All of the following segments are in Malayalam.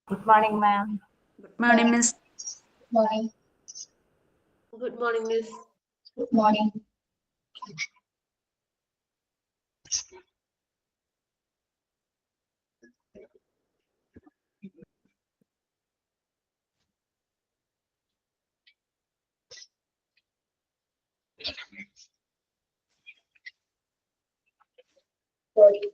Good morning, ma'am. Good morning, Miss. Morning. Good morning, Miss. Good morning. Body.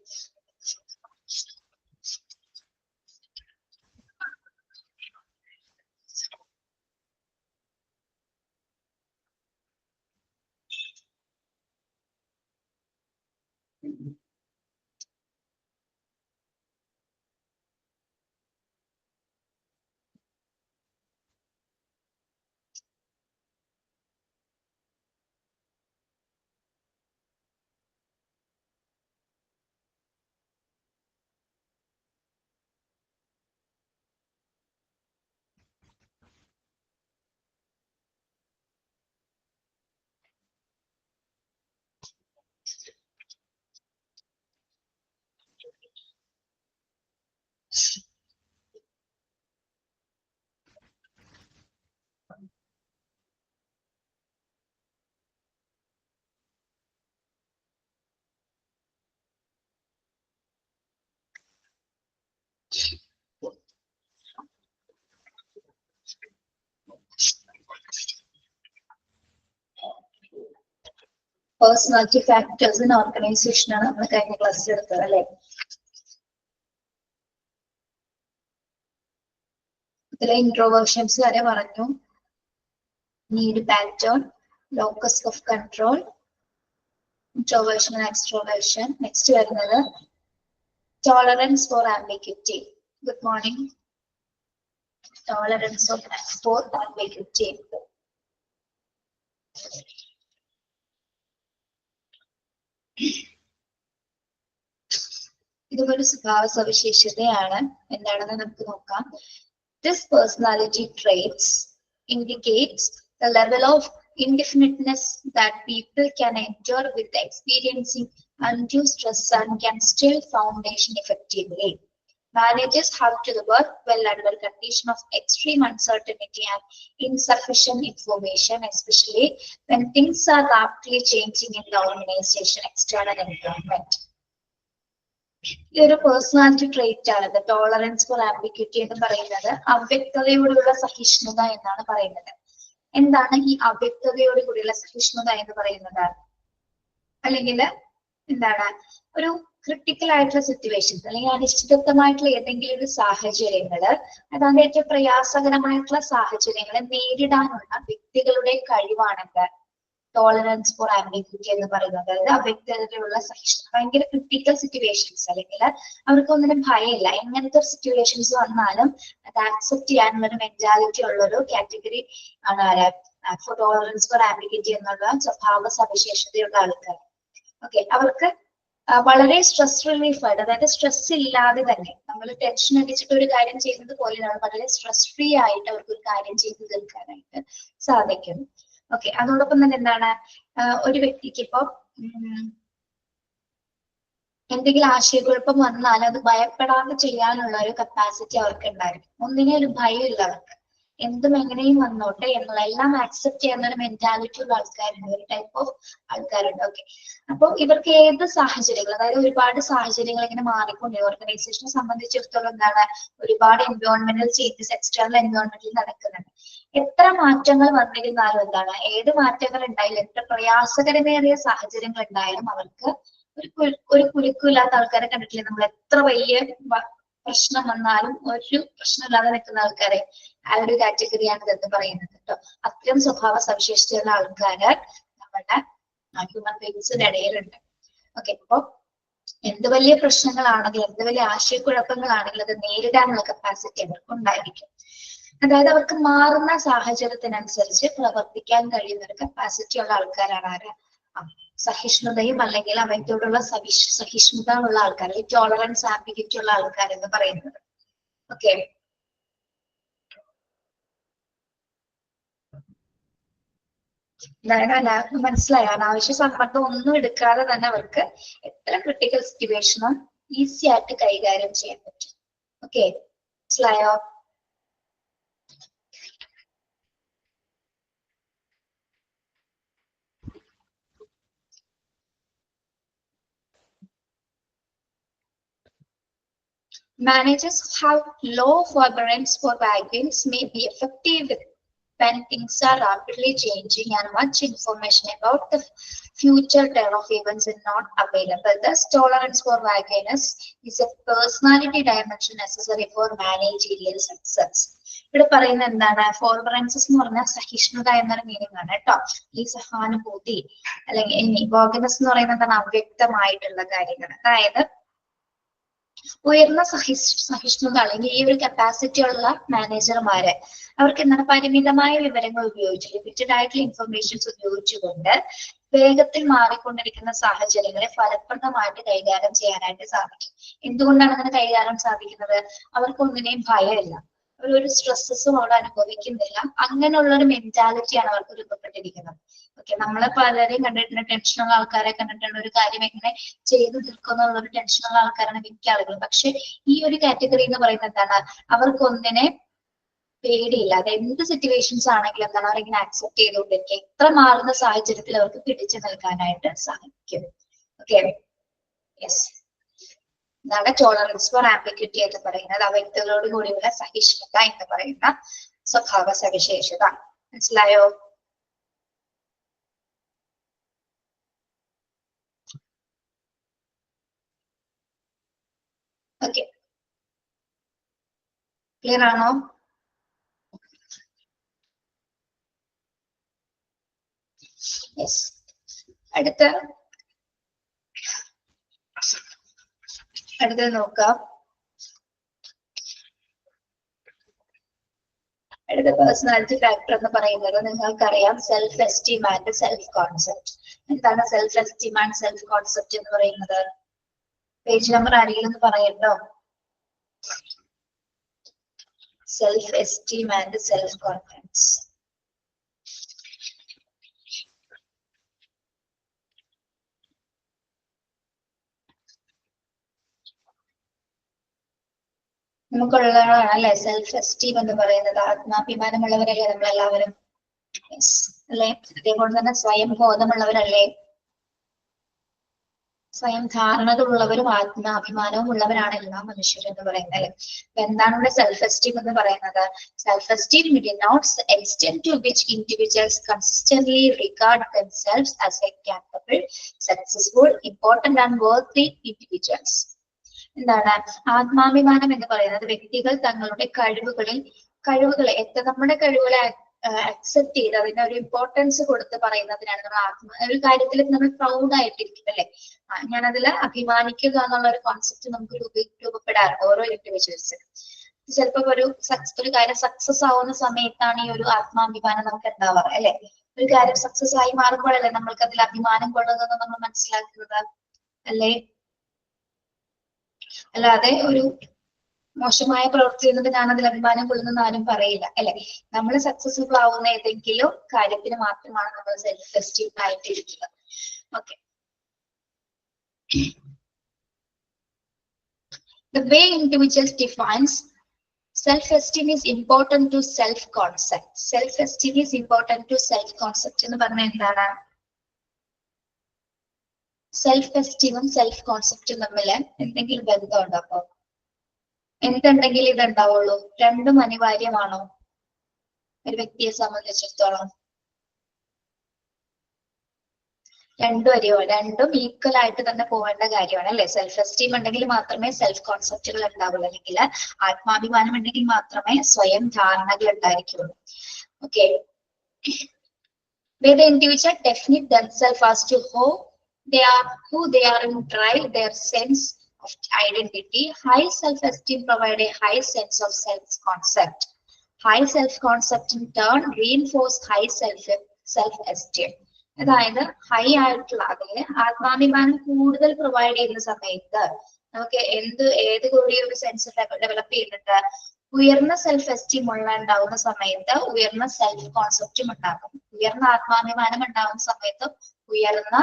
Personality factors in organization ആണ് നമ്മൾ കഴിഞ്ഞ ക്ലാസ്സിൽ എടുത്തത് അല്ലേ? ഇതിലെ ഇൻട്രോവേർഷൻസ് വരെ പറഞ്ഞു. Need pattern, locus of control, introversion and extroversion. Next വരുന്നത് tolerance for ambiguity. Good morning. Tolerance for ambiguity. ഇതൊരു സ്വഭാവ സവിശേഷതയാണ്. എന്താണെന്ന് നമുക്ക് നോക്കാം. This personality traits indicates the level of indefiniteness that people can endure with experiencing undue stress and can still foundation effectively. Managers have to work well under condition of extreme uncertainty and insufficient information, especially when things are rapidly changing in the organization, external environment. ഈ ഒരു പേഴ്സണാലിറ്റി ട്രേറ്റ് ആണ് ടോളറൻസ് ഫോർ ആംബിഗ്വിറ്റി എന്ന് പറയുന്നത്. അവ്യക്തതയോടുള്ള സഹിഷ്ണുത എന്നാണ് പറയുന്നത്. എന്താണ് ഈ അവ്യക്തതയോട് കൂടിയുള്ള സഹിഷ്ണുത എന്ന് പറയുന്നത്? അല്ലെങ്കിൽ എന്താണ് ഒരു ക്രിട്ടിക്കൽ ആയിട്ടുള്ള സിറ്റുവേഷൻസ് അല്ലെങ്കിൽ അനിശ്ചിതത്വമായിട്ടുള്ള ഏതെങ്കിലും ഒരു സാഹചര്യങ്ങള്, അതായത് ഏറ്റവും പ്രയാസകരമായിട്ടുള്ള സാഹചര്യങ്ങളെ നേരിടാനുള്ള വ്യക്തികളുടെ കഴിവാണെന്ന് ടോളറൻസ് ഫോർ ആംബിഗ്വിറ്റി എന്ന് പറയുന്നത്. അതായത് അവ്യക്തതയോടുള്ള സഹിഷ്ണുത. ഭയങ്കര ക്രിട്ടിക്കൽ സിറ്റുവേഷൻസ് അല്ലെങ്കിൽ അവർക്ക് ഒന്നിനും ഭയമില്ല. എങ്ങനത്തെ ഒരു സിറ്റുവേഷൻസ് വന്നാലും അത് ആക്സെപ്റ്റ് ചെയ്യാനുള്ള ഒരു മെന്റാലിറ്റി ഉള്ളൊരു കാറ്റഗറി ആണ് ആര്? ടോളറൻസ് ഫോർ ആംബിഗ്വിറ്റി എന്നുള്ള സ്വഭാവ സവിശേഷതയുള്ള ആൾക്കാർ. ഓക്കെ, അവർക്ക് വളരെ സ്ട്രെസ് റിലീഫ് ആയിട്ട്, അതായത് സ്ട്രെസ് ഇല്ലാതെ തന്നെ നമ്മൾ ടെൻഷൻ അടിച്ചിട്ട് ഒരു കാര്യം ചെയ്യുന്നത് പോലെയാണ് വളരെ സ്ട്രെസ് ഫ്രീ ആയിട്ട് അവർക്ക് ഒരു കാര്യം ചെയ്തു തീർക്കാനായിട്ട് സാധിക്കും. ഓക്കെ, അതോടൊപ്പം തന്നെ എന്താണ്, ഒരു വ്യക്തിക്ക് ഇപ്പൊ എന്തെങ്കിലും ആശയക്കുഴപ്പം വന്നാൽ അത് ഭയപ്പെടാതെ ചെയ്യാനുള്ള ഒരു കപ്പാസിറ്റി അവർക്ക് ഉണ്ടായിരിക്കും. ഒന്നിനെ ഒരു ഭയമില്ല അവർക്ക്. എന്തും എങ്ങനെയും വന്നോട്ടെ എന്നുള്ള എല്ലാം ആക്സെപ്റ്റ് ചെയ്യുന്ന ഒരു മെന്റാലിറ്റി ഉള്ള ആൾക്കാരുണ്ട്, ഒരു ടൈപ്പ് ഓഫ് ആൾക്കാരുണ്ട്. ഓക്കെ, അപ്പോൾ ഇവർക്ക് ഏത് സാഹചര്യങ്ങൾ, അതായത് ഒരുപാട് സാഹചര്യങ്ങൾ ഇങ്ങനെ മാറിക്കൊണ്ടിരിക്കും. ഓർഗനൈസേഷനെ സംബന്ധിച്ചിടത്തോളം എന്താണ്, ഒരുപാട് എൻവയോൺമെന്റൽ ചേഞ്ചസ് എക്സ്റ്റേണൽ എൻവയോൺമെന്റിൽ നടക്കുന്നുണ്ട്. എത്ര മാറ്റങ്ങൾ വന്നിരുന്നാലും എന്താണ്, ഏത് മാറ്റങ്ങൾ ഉണ്ടായാലും എത്ര പ്രയാസകരമേറിയ സാഹചര്യങ്ങൾ ഉണ്ടായാലും അവർക്ക് ഒരു കുലുക്കില്ലാത്ത ആൾക്കാരെ കണ്ടിട്ടില്ലേ നമ്മൾ? എത്ര വലിയ പ്രശ്നം വന്നാലും ഒരു പ്രശ്നമില്ലാതെ നിൽക്കുന്ന ആൾക്കാരെ ആ ഒരു കാറ്റഗറിയാണ് ഇതെന്ന് പറയുന്നത് കേട്ടോ. അത്തരം സ്വഭാവ സവിശേഷതയുള്ള ആൾക്കാര് നമ്മുടെ ഹ്യൂമൻ ബീങ്സിന്റെ ഇടയിലുണ്ട്. ഓക്കെ, അപ്പൊ എന്ത് വലിയ പ്രശ്നങ്ങളാണെങ്കിലും എന്ത് വലിയ ആശയക്കുഴപ്പങ്ങളാണെങ്കിലും അത് നേരിടാനുള്ള കപ്പാസിറ്റി അവർക്ക് ഉണ്ടായിരിക്കും. അതായത് അവർക്ക് മാറുന്ന സാഹചര്യത്തിനനുസരിച്ച് പ്രവർത്തിക്കാൻ കഴിയുന്ന ഒരു കപ്പാസിറ്റി ഉള്ള ആൾക്കാരാണ് ആര്? സഹിഷ്ണുതയും അല്ലെങ്കിൽ അവയ്ക്കോടുള്ള സഹിഷ്ണുത ഉള്ള ആൾക്കാർ, ടോളറൻസ് ആംബിഗ്വിറ്റി ഉള്ള ആൾക്കാർ എന്ന് പറയുന്നത്. ഓക്കെ, എല്ലാവർക്കും മനസ്സിലായ അനാവശ്യ സമ്മർദ്ദം ഒന്നും എടുക്കാതെ തന്നെ അവർക്ക് എത്ര ക്രിട്ടിക്കൽ സിറ്റുവേഷനും ഈസി ആയിട്ട് കൈകാര്യം ചെയ്യാൻ പറ്റും. ഓക്കെ, മനസ്സിലായോ? Managers who have low forbearance for bargains may be effective when things are rapidly changing and much information about the future turn of events is not available. Thus, tolerance for bargainers is a personality dimension necessary for managerial success. ഇവിടെ പറയുന്നത് എന്താണ്? ഫോർബറൻസസ് എന്ന് പറഞ്ഞാൽ സഹിഷ്ണുത എന്നൊരു മീനിങ് ആണ് കേട്ടോ. ഈ സഹാനുഭൂതി അല്ലെങ്കിൽ ഇനി വോഗനസ് എന്ന് പറയുന്നത് എന്താണ്? അവ്യക്തമായിട്ടുള്ള കാര്യങ്ങൾ. അതായത് ഉയർന്ന സഹിഷ്ണുത അല്ലെങ്കിൽ ഈ ഒരു കപ്പാസിറ്റി ഉള്ള മാനേജർമാരെ അവർക്ക് എന്താണ്? പരിമിതമായ വിവരങ്ങൾ ഉപയോഗിച്ച് ലിമിറ്റഡ് ആയിട്ടുള്ള ഇൻഫർമേഷൻസ് ഉപയോഗിച്ചുകൊണ്ട് വേഗത്തിൽ മാറിക്കൊണ്ടിരിക്കുന്ന സാഹചര്യങ്ങളെ ഫലപ്രദമായിട്ട് കൈകാര്യം ചെയ്യാനായിട്ട് സാധിക്കും. എന്തുകൊണ്ടാണ് അങ്ങനെ കൈകാര്യം സാധിക്കുന്നത്? അവർക്ക് ഒന്നിനെയും ഭയമില്ല, ഒരു സ്ട്രെസ്സസും അവിടെ അനുഭവിക്കുന്നില്ല. അങ്ങനെയുള്ള ഒരു മെന്റാലിറ്റിയാണ് അവർക്ക് രൂപപ്പെട്ടിരിക്കുന്നത്. ഓക്കെ, നമ്മളെ പലരെയും കണ്ടിട്ടുണ്ട്, ടെൻഷനുള്ള ആൾക്കാരെ കണ്ടിട്ടുണ്ട്. ഒരു കാര്യം എങ്ങനെ ചെയ്തു തീർക്കുന്ന ഒരു ടെൻഷനുള്ള ആൾക്കാരാണ് മിക്ക ആളുകൾ. പക്ഷെ ഈ ഒരു കാറ്റഗറി എന്ന് പറയുന്നത് എന്താണ്? അവർക്ക് ഒന്നിനെ പേടിയില്ല. അത് എന്ത് സിറ്റുവേഷൻസ് ആണെങ്കിലും എന്താണ് അവരിങ്ങനെ ആക്സെപ്റ്റ് ചെയ്തുകൊണ്ടിരിക്കുക. എത്ര മാറുന്ന സാഹചര്യത്തിൽ അവർക്ക് പിടിച്ചു നിൽക്കാനായിട്ട് സാധിക്കും. ഓക്കെ, യെസ്, ഇതാണ് ടോളറൻസ് ഫോർ ആംബിഗ്വിറ്റി എന്ന് പറയുന്നത്. അവ്യക്തതയോട് കൂടിയുള്ള സഹിഷ്ണുത എന്ന് പറയുന്ന സ്വഭാവ സവിശേഷത. മനസ്സിലായോ? ഓക്കെ, ക്ലിയർ ആണോ? യെസ്. അടുത്തത് നോക്കാം. അടുത്ത പേഴ്സണാലിറ്റി ഫാക്ടർ എന്ന് പറയുന്നത് നിങ്ങൾക്കറിയാം, self esteem and self concept. എന്താണ് self esteem and self concept എന്ന് പറയുന്നത്? പേജ് നമ്പർ ആരെങ്കിലും ഒന്ന് പറയട്ടോ. Self esteem and self confidence. നമുക്കുള്ളതാണ് അല്ലെ സെൽഫ് എസ്റ്റീം എന്ന് പറയുന്നത്. ആത്മാഭിമാനമുള്ളവരല്ലേ നമ്മളെല്ലാവരും? അല്ലെ? അതേപോലെ തന്നെ സ്വയം ബോധമുള്ളവരല്ലേ? സ്വയം ധാരണകളുള്ളവരും ആത്മാഭിമാനവും ഉള്ളവരാണ് എല്ലാ മനുഷ്യരും എന്ന് പറയുന്നത് അല്ലെ? എന്താണ് ഇവിടെ സെൽഫ് എസ്റ്റീം എന്ന് പറയുന്നത്? Self esteem denotes the extent to which individuals consistently regard themselves as a capable, successful, important and worthy individuals. എന്താണ് ആത്മാഭിമാനം എന്ന് പറയുന്നത്? വ്യക്തികൾ തങ്ങളുടെ കഴിവുകളെ നമ്മുടെ കഴിവുകളെ അക്സെപ്റ്റ് ചെയ്ത് അതിന് ഒരു ഇമ്പോർട്ടൻസ് കൊടുത്ത് പറയുന്നതിനാണ് നമ്മൾ ഒരു കാര്യത്തിൽ നമ്മൾ പ്രൗഡ് ആയിട്ടിരിക്കും അല്ലെ? ഞാനതിൽ അഭിമാനിക്കുക എന്നുള്ള ഒരു കോൺസെപ്റ്റ് നമുക്ക് രൂപപ്പെടാറുണ്ട് ഓരോ ഇൻഡിവിജ്വൽസിനും. ചിലപ്പോ ഒരു കാര്യം സക്സസ് ആവുന്ന സമയത്താണ് ഈ ഒരു ആത്മാഭിമാനം നമുക്ക് ഉണ്ടാവാറ് അല്ലെ? ഒരു കാര്യം സക്സസ് ആയി മാറുമ്പോഴല്ലേ നമ്മൾക്ക് അതിൽ അഭിമാനം കൊള്ളുന്നതെന്ന് നമ്മൾ മനസ്സിലാക്കുന്നത് അല്ലേ? അല്ലാതെ ഒരു മോശമായ പ്രവൃത്തി ചെയ്യുന്നത് ഞാൻ അതിൽ അഭിമാനം കൊള്ളുന്നെന്ന് ആരും പറയില്ല അല്ലെ? നമ്മൾ സക്സസ്ഫുൾ ആവുന്ന ഏതെങ്കിലും കാര്യത്തിന് മാത്രമാണ് നമ്മൾ സെൽഫ് എസ്റ്റീം ആയിട്ടിരിക്കുന്നത്. Okay, the way individuals defines self-esteem is important to self-concept. Self-esteem is important to self-concept എന്ന് പറഞ്ഞാൽ എന്താണ്? സെൽഫ് എസ്റ്റീമും സെൽഫ് കോൺസെപ്റ്റും തമ്മിൽ എന്തെങ്കിലും ബന്ധമുണ്ടോ? അപ്പൊ എന്തുണ്ടെങ്കിൽ ഇത് ഉണ്ടാവുള്ളൂ? രണ്ടും അനിവാര്യമാണോ ഒരു വ്യക്തിയെ സംബന്ധിച്ചിടത്തോളം? രണ്ടും ഈക്വൽ ആയിട്ട് തന്നെ പോവേണ്ട കാര്യമാണ് അല്ലെ? സെൽഫ് എസ്റ്റീം ഉണ്ടെങ്കിൽ മാത്രമേ സെൽഫ് കോൺസെപ്റ്റുകൾ ഉണ്ടാവുള്ളൂ, അല്ലെങ്കിൽ ആത്മാഭിമാനം ഉണ്ടെങ്കിൽ മാത്രമേ സ്വയം ധാരണകൾ ഉണ്ടായിരിക്കുള്ളൂ. Okay, where the individual definite themselves as to who they are and drive their sense of identity. High self-esteem provide a high sense of self-concept. High self-concept in turn reinforce high self-esteem. അതായത് ഹൈ ആയിട്ടുള്ള അതിന് ആത്മാഭിമാനം കൂടുതൽ പ്രൊവൈഡ് ചെയ്യുന്ന സമയത്ത് നമുക്ക് ഏത് കൂടി ഒരു സെൻസ് ഡെവലപ്പ് ചെയ്യുന്നുണ്ട്? ഉയർന്ന സെൽഫ് എസ്റ്റീം ഉണ്ടാവുന്ന സമയത്ത് ഉയർന്ന സെൽഫ് കോൺസെപ്റ്റും ഉണ്ടാകും. ഉയർന്ന ആത്മാഭിമാനം ഉണ്ടാവുന്ന സമയത്ത് ഉയർന്ന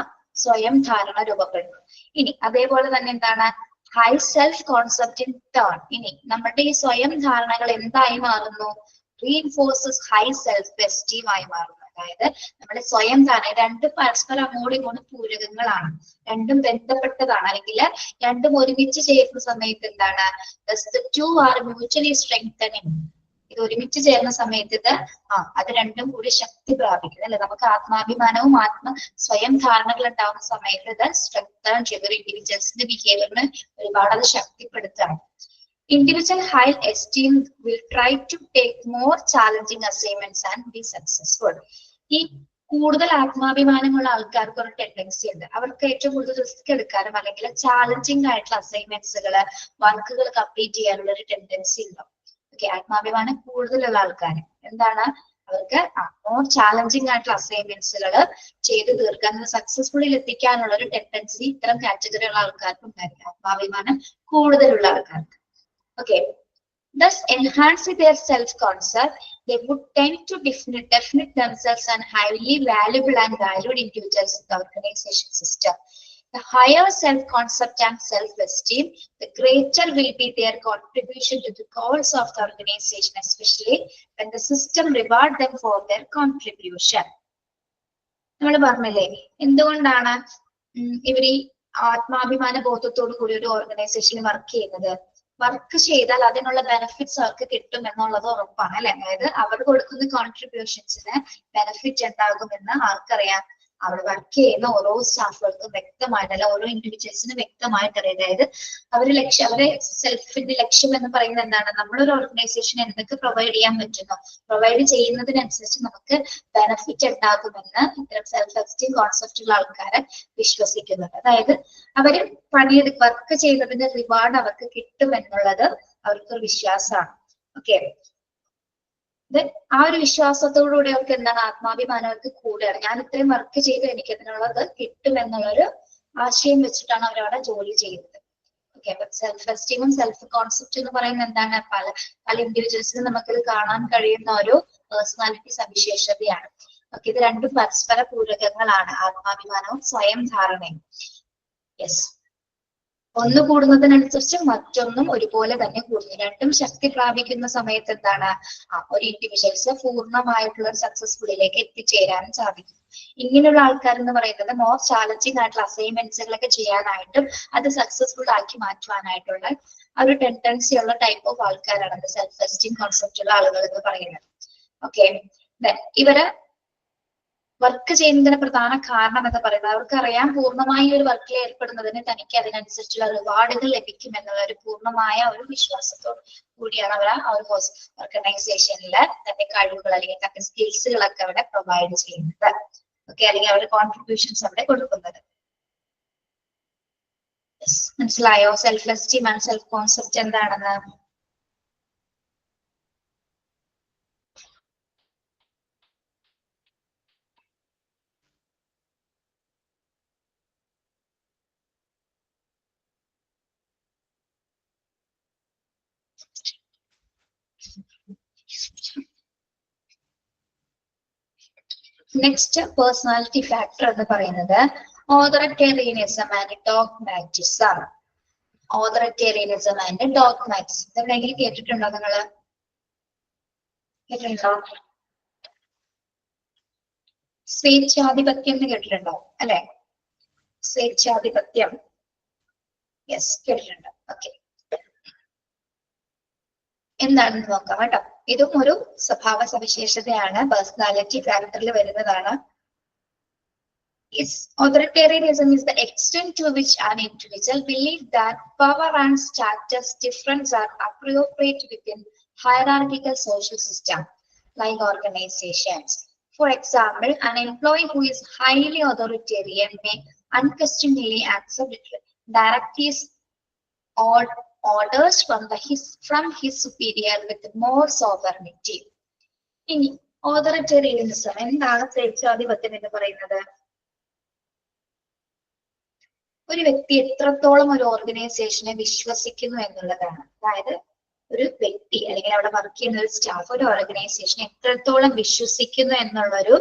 സ്വയം ധാരണ രൂപപ്പെടുന്നു. ഇനി അതേപോലെ തന്നെ എന്താണ്? high self-concept in turn. ഇനി നമ്മുടെ ഈ സ്വയം ധാരണകൾ എന്തായി മാറുന്നു? Reinforces high self-esteem ആയി മാറുന്നു. അതായത് നമ്മുടെ സ്വയം ധാരണ രണ്ടും പരസ്പരം അങ്ങോട്ടും ഇങ്ങോട്ടും പൂരകങ്ങളാണ്, രണ്ടും ബന്ധപ്പെട്ടതാണ്, അല്ലെങ്കിൽ രണ്ടും ഒരുമിച്ച് ചേരുന്ന സമയത്ത് എന്താണ്? The two are mutually strengthening. ഇത് ഒരുമിച്ച് ചേർന്ന സമയത്ത് ഇത് അത് രണ്ടും കൂടി ശക്തി പ്രാപിക്കുന്നത് അല്ലെ? നമുക്ക് ആത്മാഭിമാനവും സ്വയം ധാരണകൾ ഉണ്ടാവുന്ന സമയത്ത് ഇത് സ്ട്രെങ്തൻ ചെയ്ത് ഇൻഡിവിജ്വൽസിന്റെ ബിഹേവിയറിന് ഒരുപാട് അത് ശക്തിപ്പെടുത്താണ്. Individual high esteem will try to take more challenging assignments and be successful. ഈ കൂടുതൽ ആത്മാഭിമാനമുള്ള ആൾക്കാർക്ക് ഒരു ടെൻഡൻസി ഉണ്ട്, അവർക്ക് ഏറ്റവും കൂടുതൽ റിസ്ക് എടുക്കാനും അല്ലെങ്കിൽ ചാലഞ്ചിങ് ആയിട്ടുള്ള അസൈൻമെന്റ്സുകള് വർക്കുകൾ കംപ്ലീറ്റ് ചെയ്യാനുള്ള ഒരു ടെൻഡൻസി ഉണ്ടാവും. ഓക്കെ, ആത്മാഭിമാനം കൂടുതലുള്ള ആൾക്കാർ എന്താണ്, അവർക്ക് മോർ ചാലഞ്ചിങ് ആയിട്ടുള്ള അസൈൻമെന്റ്സുകൾ ചെയ്ത് തീർക്കാൻ സക്സസ്ഫുള്ളിൽ എത്തിക്കാനുള്ള ഒരു ടെൻഡൻസി ഇത്തരം കാറ്റഗറി ഉള്ള ആൾക്കാർക്ക് ഉണ്ടായിരിക്കും, ആത്മാഭിമാനം കൂടുതലുള്ള ആൾക്കാർക്ക്. Okay, thus enhancing their self-concept, they would tend to definite themselves as highly valuable and valued individuals in the organization system. The higher self-concept and self-esteem, the greater will be their contribution to the goals of the organization, especially when the system reward them for their contribution. നമ്മൾ പറഞ്ഞില്ലേ എന്തുകൊണ്ടാണ് ഇവർ ഈ ആത്മാഭിമാന ബോധത്തോടു കൂടി ഒരു ഓർഗനൈസേഷനിൽ വർക്ക് ചെയ്യുന്നത്? വർക്ക് ചെയ്താൽ അതിനുള്ള ബെനിഫിറ്റ്സ് അവർക്ക് കിട്ടും എന്നുള്ളത് ഉറപ്പാണ് അല്ലെ? അതായത് അവർ കൊടുക്കുന്ന കോൺട്രിബ്യൂഷൻസിന് ബെനിഫിറ്റ് ഉണ്ടാകുമെന്ന് ആർക്കറിയാം? അവിടെ വർക്ക് ചെയ്യുന്ന ഓരോ സ്റ്റാഫുകൾക്കും വ്യക്തമായിട്ടല്ല, ഓരോ ഇൻഡിവിജ്വൽസിനും വ്യക്തമായിട്ട് അറിയാം. അതായത് അവരെ സെൽഫിന്റെ ലക്ഷ്യം എന്ന് പറയുന്നത് എന്താണ്? നമ്മളൊരു ഓർഗനൈസേഷൻ എന്തൊക്കെ പ്രൊവൈഡ് ചെയ്യാൻ പറ്റുന്നോ പ്രൊവൈഡ് ചെയ്യുന്നതിനനുസരിച്ച് നമുക്ക് ബെനിഫിറ്റ് ഉണ്ടാകുമെന്ന് ഇത്തരം സെൽഫ് എസ്റ്റീം കോൺസെപ്റ്റുള്ള ആൾക്കാരെ വിശ്വസിക്കുന്നുണ്ട്. അതായത് അവര് വർക്ക് ചെയ്യുന്നതിന്റെ റിവാർഡ് അവർക്ക് കിട്ടും എന്നുള്ളത് അവർക്കൊരു വിശ്വാസമാണ്. ഓക്കെ, ആ ഒരു വിശ്വാസത്തോടുകൂടി അവർക്ക് എന്താണ് ആത്മാഭിമാനം അവർക്ക് കൂടുകയാണ്. ഞാൻ ഇത്രയും വർക്ക് ചെയ്ത് എനിക്ക് അതിനുള്ളത് കിട്ടും എന്നുള്ളൊരു ആശയം വെച്ചിട്ടാണ് അവരവിടെ ജോലി ചെയ്യുന്നത്. ഓക്കെ, അപ്പൊ സെൽഫ് എസ്റ്റീമും സെൽഫ് കോൺസെപ്റ്റ് എന്ന് പറയുന്നത് എന്താണ്? പല ഇൻഡിവിജ്വൽസിനും നമുക്കിത് കാണാൻ കഴിയുന്ന ഒരു പേഴ്സണാലിറ്റി സവിശേഷതയാണ്. ഓക്കെ, ഇത് രണ്ടും പരസ്പര പൂരകങ്ങളാണ്, ആത്മാഭിമാനവും സ്വയം ധാരണയും. യെസ്, ഒന്ന് കൂടുന്നതിനനുസരിച്ച് മറ്റൊന്നും ഒരുപോലെ തന്നെ കൂടുന്നു. രണ്ടും ശക്തി പ്രാപിക്കുന്ന സമയത്ത് എന്താണ് ഒരു ഇൻഡിവിജ്വൽസ് പൂർണ്ണമായിട്ടുള്ള ഒരു സക്സസ്ഫുള്ളിലേക്ക് എത്തിച്ചേരാനും സാധിക്കും. ഇങ്ങനെയുള്ള ആൾക്കാർ എന്ന് പറയുന്നത് മോർ ചാലഞ്ചിങ് ആയിട്ടുള്ള അസൈൻമെന്റ്സുകളൊക്കെ ചെയ്യാനായിട്ടും അത് സക്സസ്ഫുൾ ആക്കി മാറ്റുവാനായിട്ടുള്ള ഒരു ടെൻഡൻസി ഉള്ള ടൈപ്പ് ഓഫ് ആൾക്കാരാണ് സെൽഫ് എസ്റ്റീം കോൺസെപ്റ്റ് ഉള്ള ആളുകൾ എന്ന് പറയുന്നത്. ഓക്കെ, ഇവര് വർക്ക് ചെയ്യുന്നതിന് പ്രധാന കാരണം എന്ന് പറയുന്നത് അവർക്കറിയാം പൂർണ്ണമായി ഒരു വർക്കിൽ ഏർപ്പെടുന്നതിന് തനിക്ക് അതിനനുസരിച്ചുള്ള റിവാർഡുകൾ ലഭിക്കും എന്നുള്ള ഒരു പൂർണ്ണമായ ഒരു വിശ്വാസത്തോട് കൂടിയാണ് അവർ ആ ഒരു ഓർഗനൈസേഷനിൽ തന്റെ കഴിവുകൾ അല്ലെങ്കിൽ തന്റെ സ്കിൽസുകളൊക്കെ അവിടെ പ്രൊവൈഡ് ചെയ്യുന്നത്. ഓക്കെ, അല്ലെങ്കിൽ അവരുടെ കോൺട്രിബ്യൂഷൻസ് അവിടെ കൊടുക്കുന്നത്. മനസ്സിലായോ self esteem and self concept എന്താണെന്ന്? നെക്സ്റ്റ് പേഴ്സണാലിറ്റി ഫാക്ടർ എന്ന് പറയുന്നത് ഓതറിറ്റേറിയനിസം ആൻഡ് ഡോഗ്മാറ്റിസം ആണ്. ഓതറിറ്റേറിയനിസം ആൻഡ് ഡോഗ്മാറ്റിസം എവിടെയെങ്കിലും കേട്ടിട്ടുണ്ടോ നിങ്ങള്? കേട്ടിട്ടുണ്ടോ? സ്വേച്ഛാധിപത്യം എന്ന് കേട്ടിട്ടുണ്ടോ അല്ലെ? സ്വേച്ഛാധിപത്യം, യെസ് കേട്ടിട്ടുണ്ട്. ഓക്കെ, എന്താണെന്ന് നോക്കാം കേട്ടോ. ഇതും ഒരു സ്വഭാവ സവിശേഷതയാണ്, പേഴ്സണാലിറ്റി ഫാക്ടറിൽ വരുന്നതാണ്. Authoritarianism is the extent to which an individual believes that power and status difference are appropriate within hierarchical social system like organizations. For example, an employee who is highly authoritarian may unquestioningly accept directives or orders from his superior with more sovereignty. ഇനി ഓതറിറ്റേറിയനിസം എന്താണ്? സ്വേച്ഛാധിപത്യം എന്ന് പറയുന്നത് ഒരു വ്യക്തി എത്രത്തോളം ഒരു ഓർഗനൈസേഷനെ വിശ്വസിക്കുന്നു എന്നുള്ളതാണ്. അതായത് ഒരു വ്യക്തി അല്ലെങ്കിൽ അവിടെ വർക്ക് ചെയ്യുന്ന ഒരു സ്റ്റാഫ് ഒരു ഓർഗനൈസേഷനെ എത്രത്തോളം വിശ്വസിക്കുന്നു എന്നുള്ളൊരു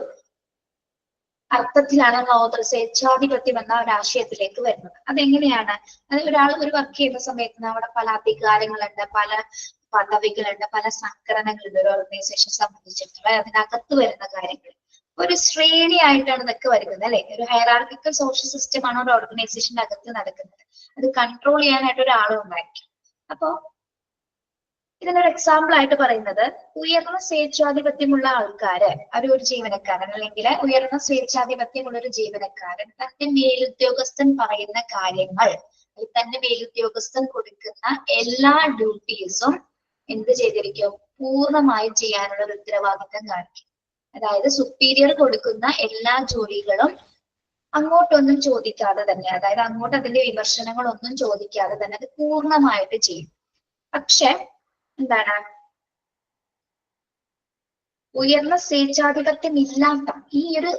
അർത്ഥത്തിലാണ് ഓതർ സ്വേച്ഛാധിപത്യം എന്ന ഒരു ആശയത്തിലേക്ക് വരുന്നത്. അതെങ്ങനെയാണ്? അത് ഒരു വർക്ക് ചെയ്യുന്ന സമയത്ത് അവിടെ പല അധികാരങ്ങളുണ്ട്, പല പദവികളുണ്ട്, പല സംഘടനകളുണ്ട് ഒരു ഓർഗനൈസേഷൻ സംബന്ധിച്ചിടത്തോളം. അതിനകത്ത് വരുന്ന കാര്യങ്ങൾ ഒരു ശ്രേണിയായിട്ടാണ് ഇതൊക്കെ വരുന്നത് അല്ലെ. ഒരു ഹൈറാർക്കിക്കൽ സോഷ്യൽ സിസ്റ്റം ആണ് ഒരു ഓർഗനൈസേഷന്റെ അകത്ത് നടക്കുന്നത്. അത് കൺട്രോൾ ചെയ്യാനായിട്ട് ഒരാളും ഉണ്ടായിരിക്കും. അപ്പോ ഇതിനൊരു എക്സാമ്പിൾ ആയിട്ട് പറയുന്നത്, ഉയർന്ന സ്വേച്ഛാധിപത്യമുള്ള ആൾക്കാര്, ഒരു ജീവനക്കാരൻ അല്ലെങ്കിൽ ഉയർന്ന സ്വേച്ഛാധിപത്യമുള്ള ഒരു ജീവനക്കാരൻ തന്റെ മേലുദ്യോഗസ്ഥൻ പറയുന്ന കാര്യങ്ങൾ, തന്റെ മേലുദ്യോഗസ്ഥൻ കൊടുക്കുന്ന എല്ലാ ഡ്യൂട്ടീസും എന്ത് ചെയ്തിരിക്കും? പൂർണ്ണമായും ചെയ്യാനുള്ള ഒരു ഉത്തരവാദിത്തം കാണിക്കും. അതായത് സുപ്പീരിയർ കൊടുക്കുന്ന എല്ലാ ജോലികളും അങ്ങോട്ടൊന്നും ചോദിക്കാതെ തന്നെ, അതായത് അങ്ങോട്ട് അതിന്റെ വിമർശനങ്ങളൊന്നും ചോദിക്കാതെ തന്നെ അത് പൂർണ്ണമായിട്ട് ചെയ്യും. പക്ഷെ എന്താണ്, ഉയർന്ന സ്വേച്ഛാധിപത്യം ഇല്ലാത്ത ഈ ഒരു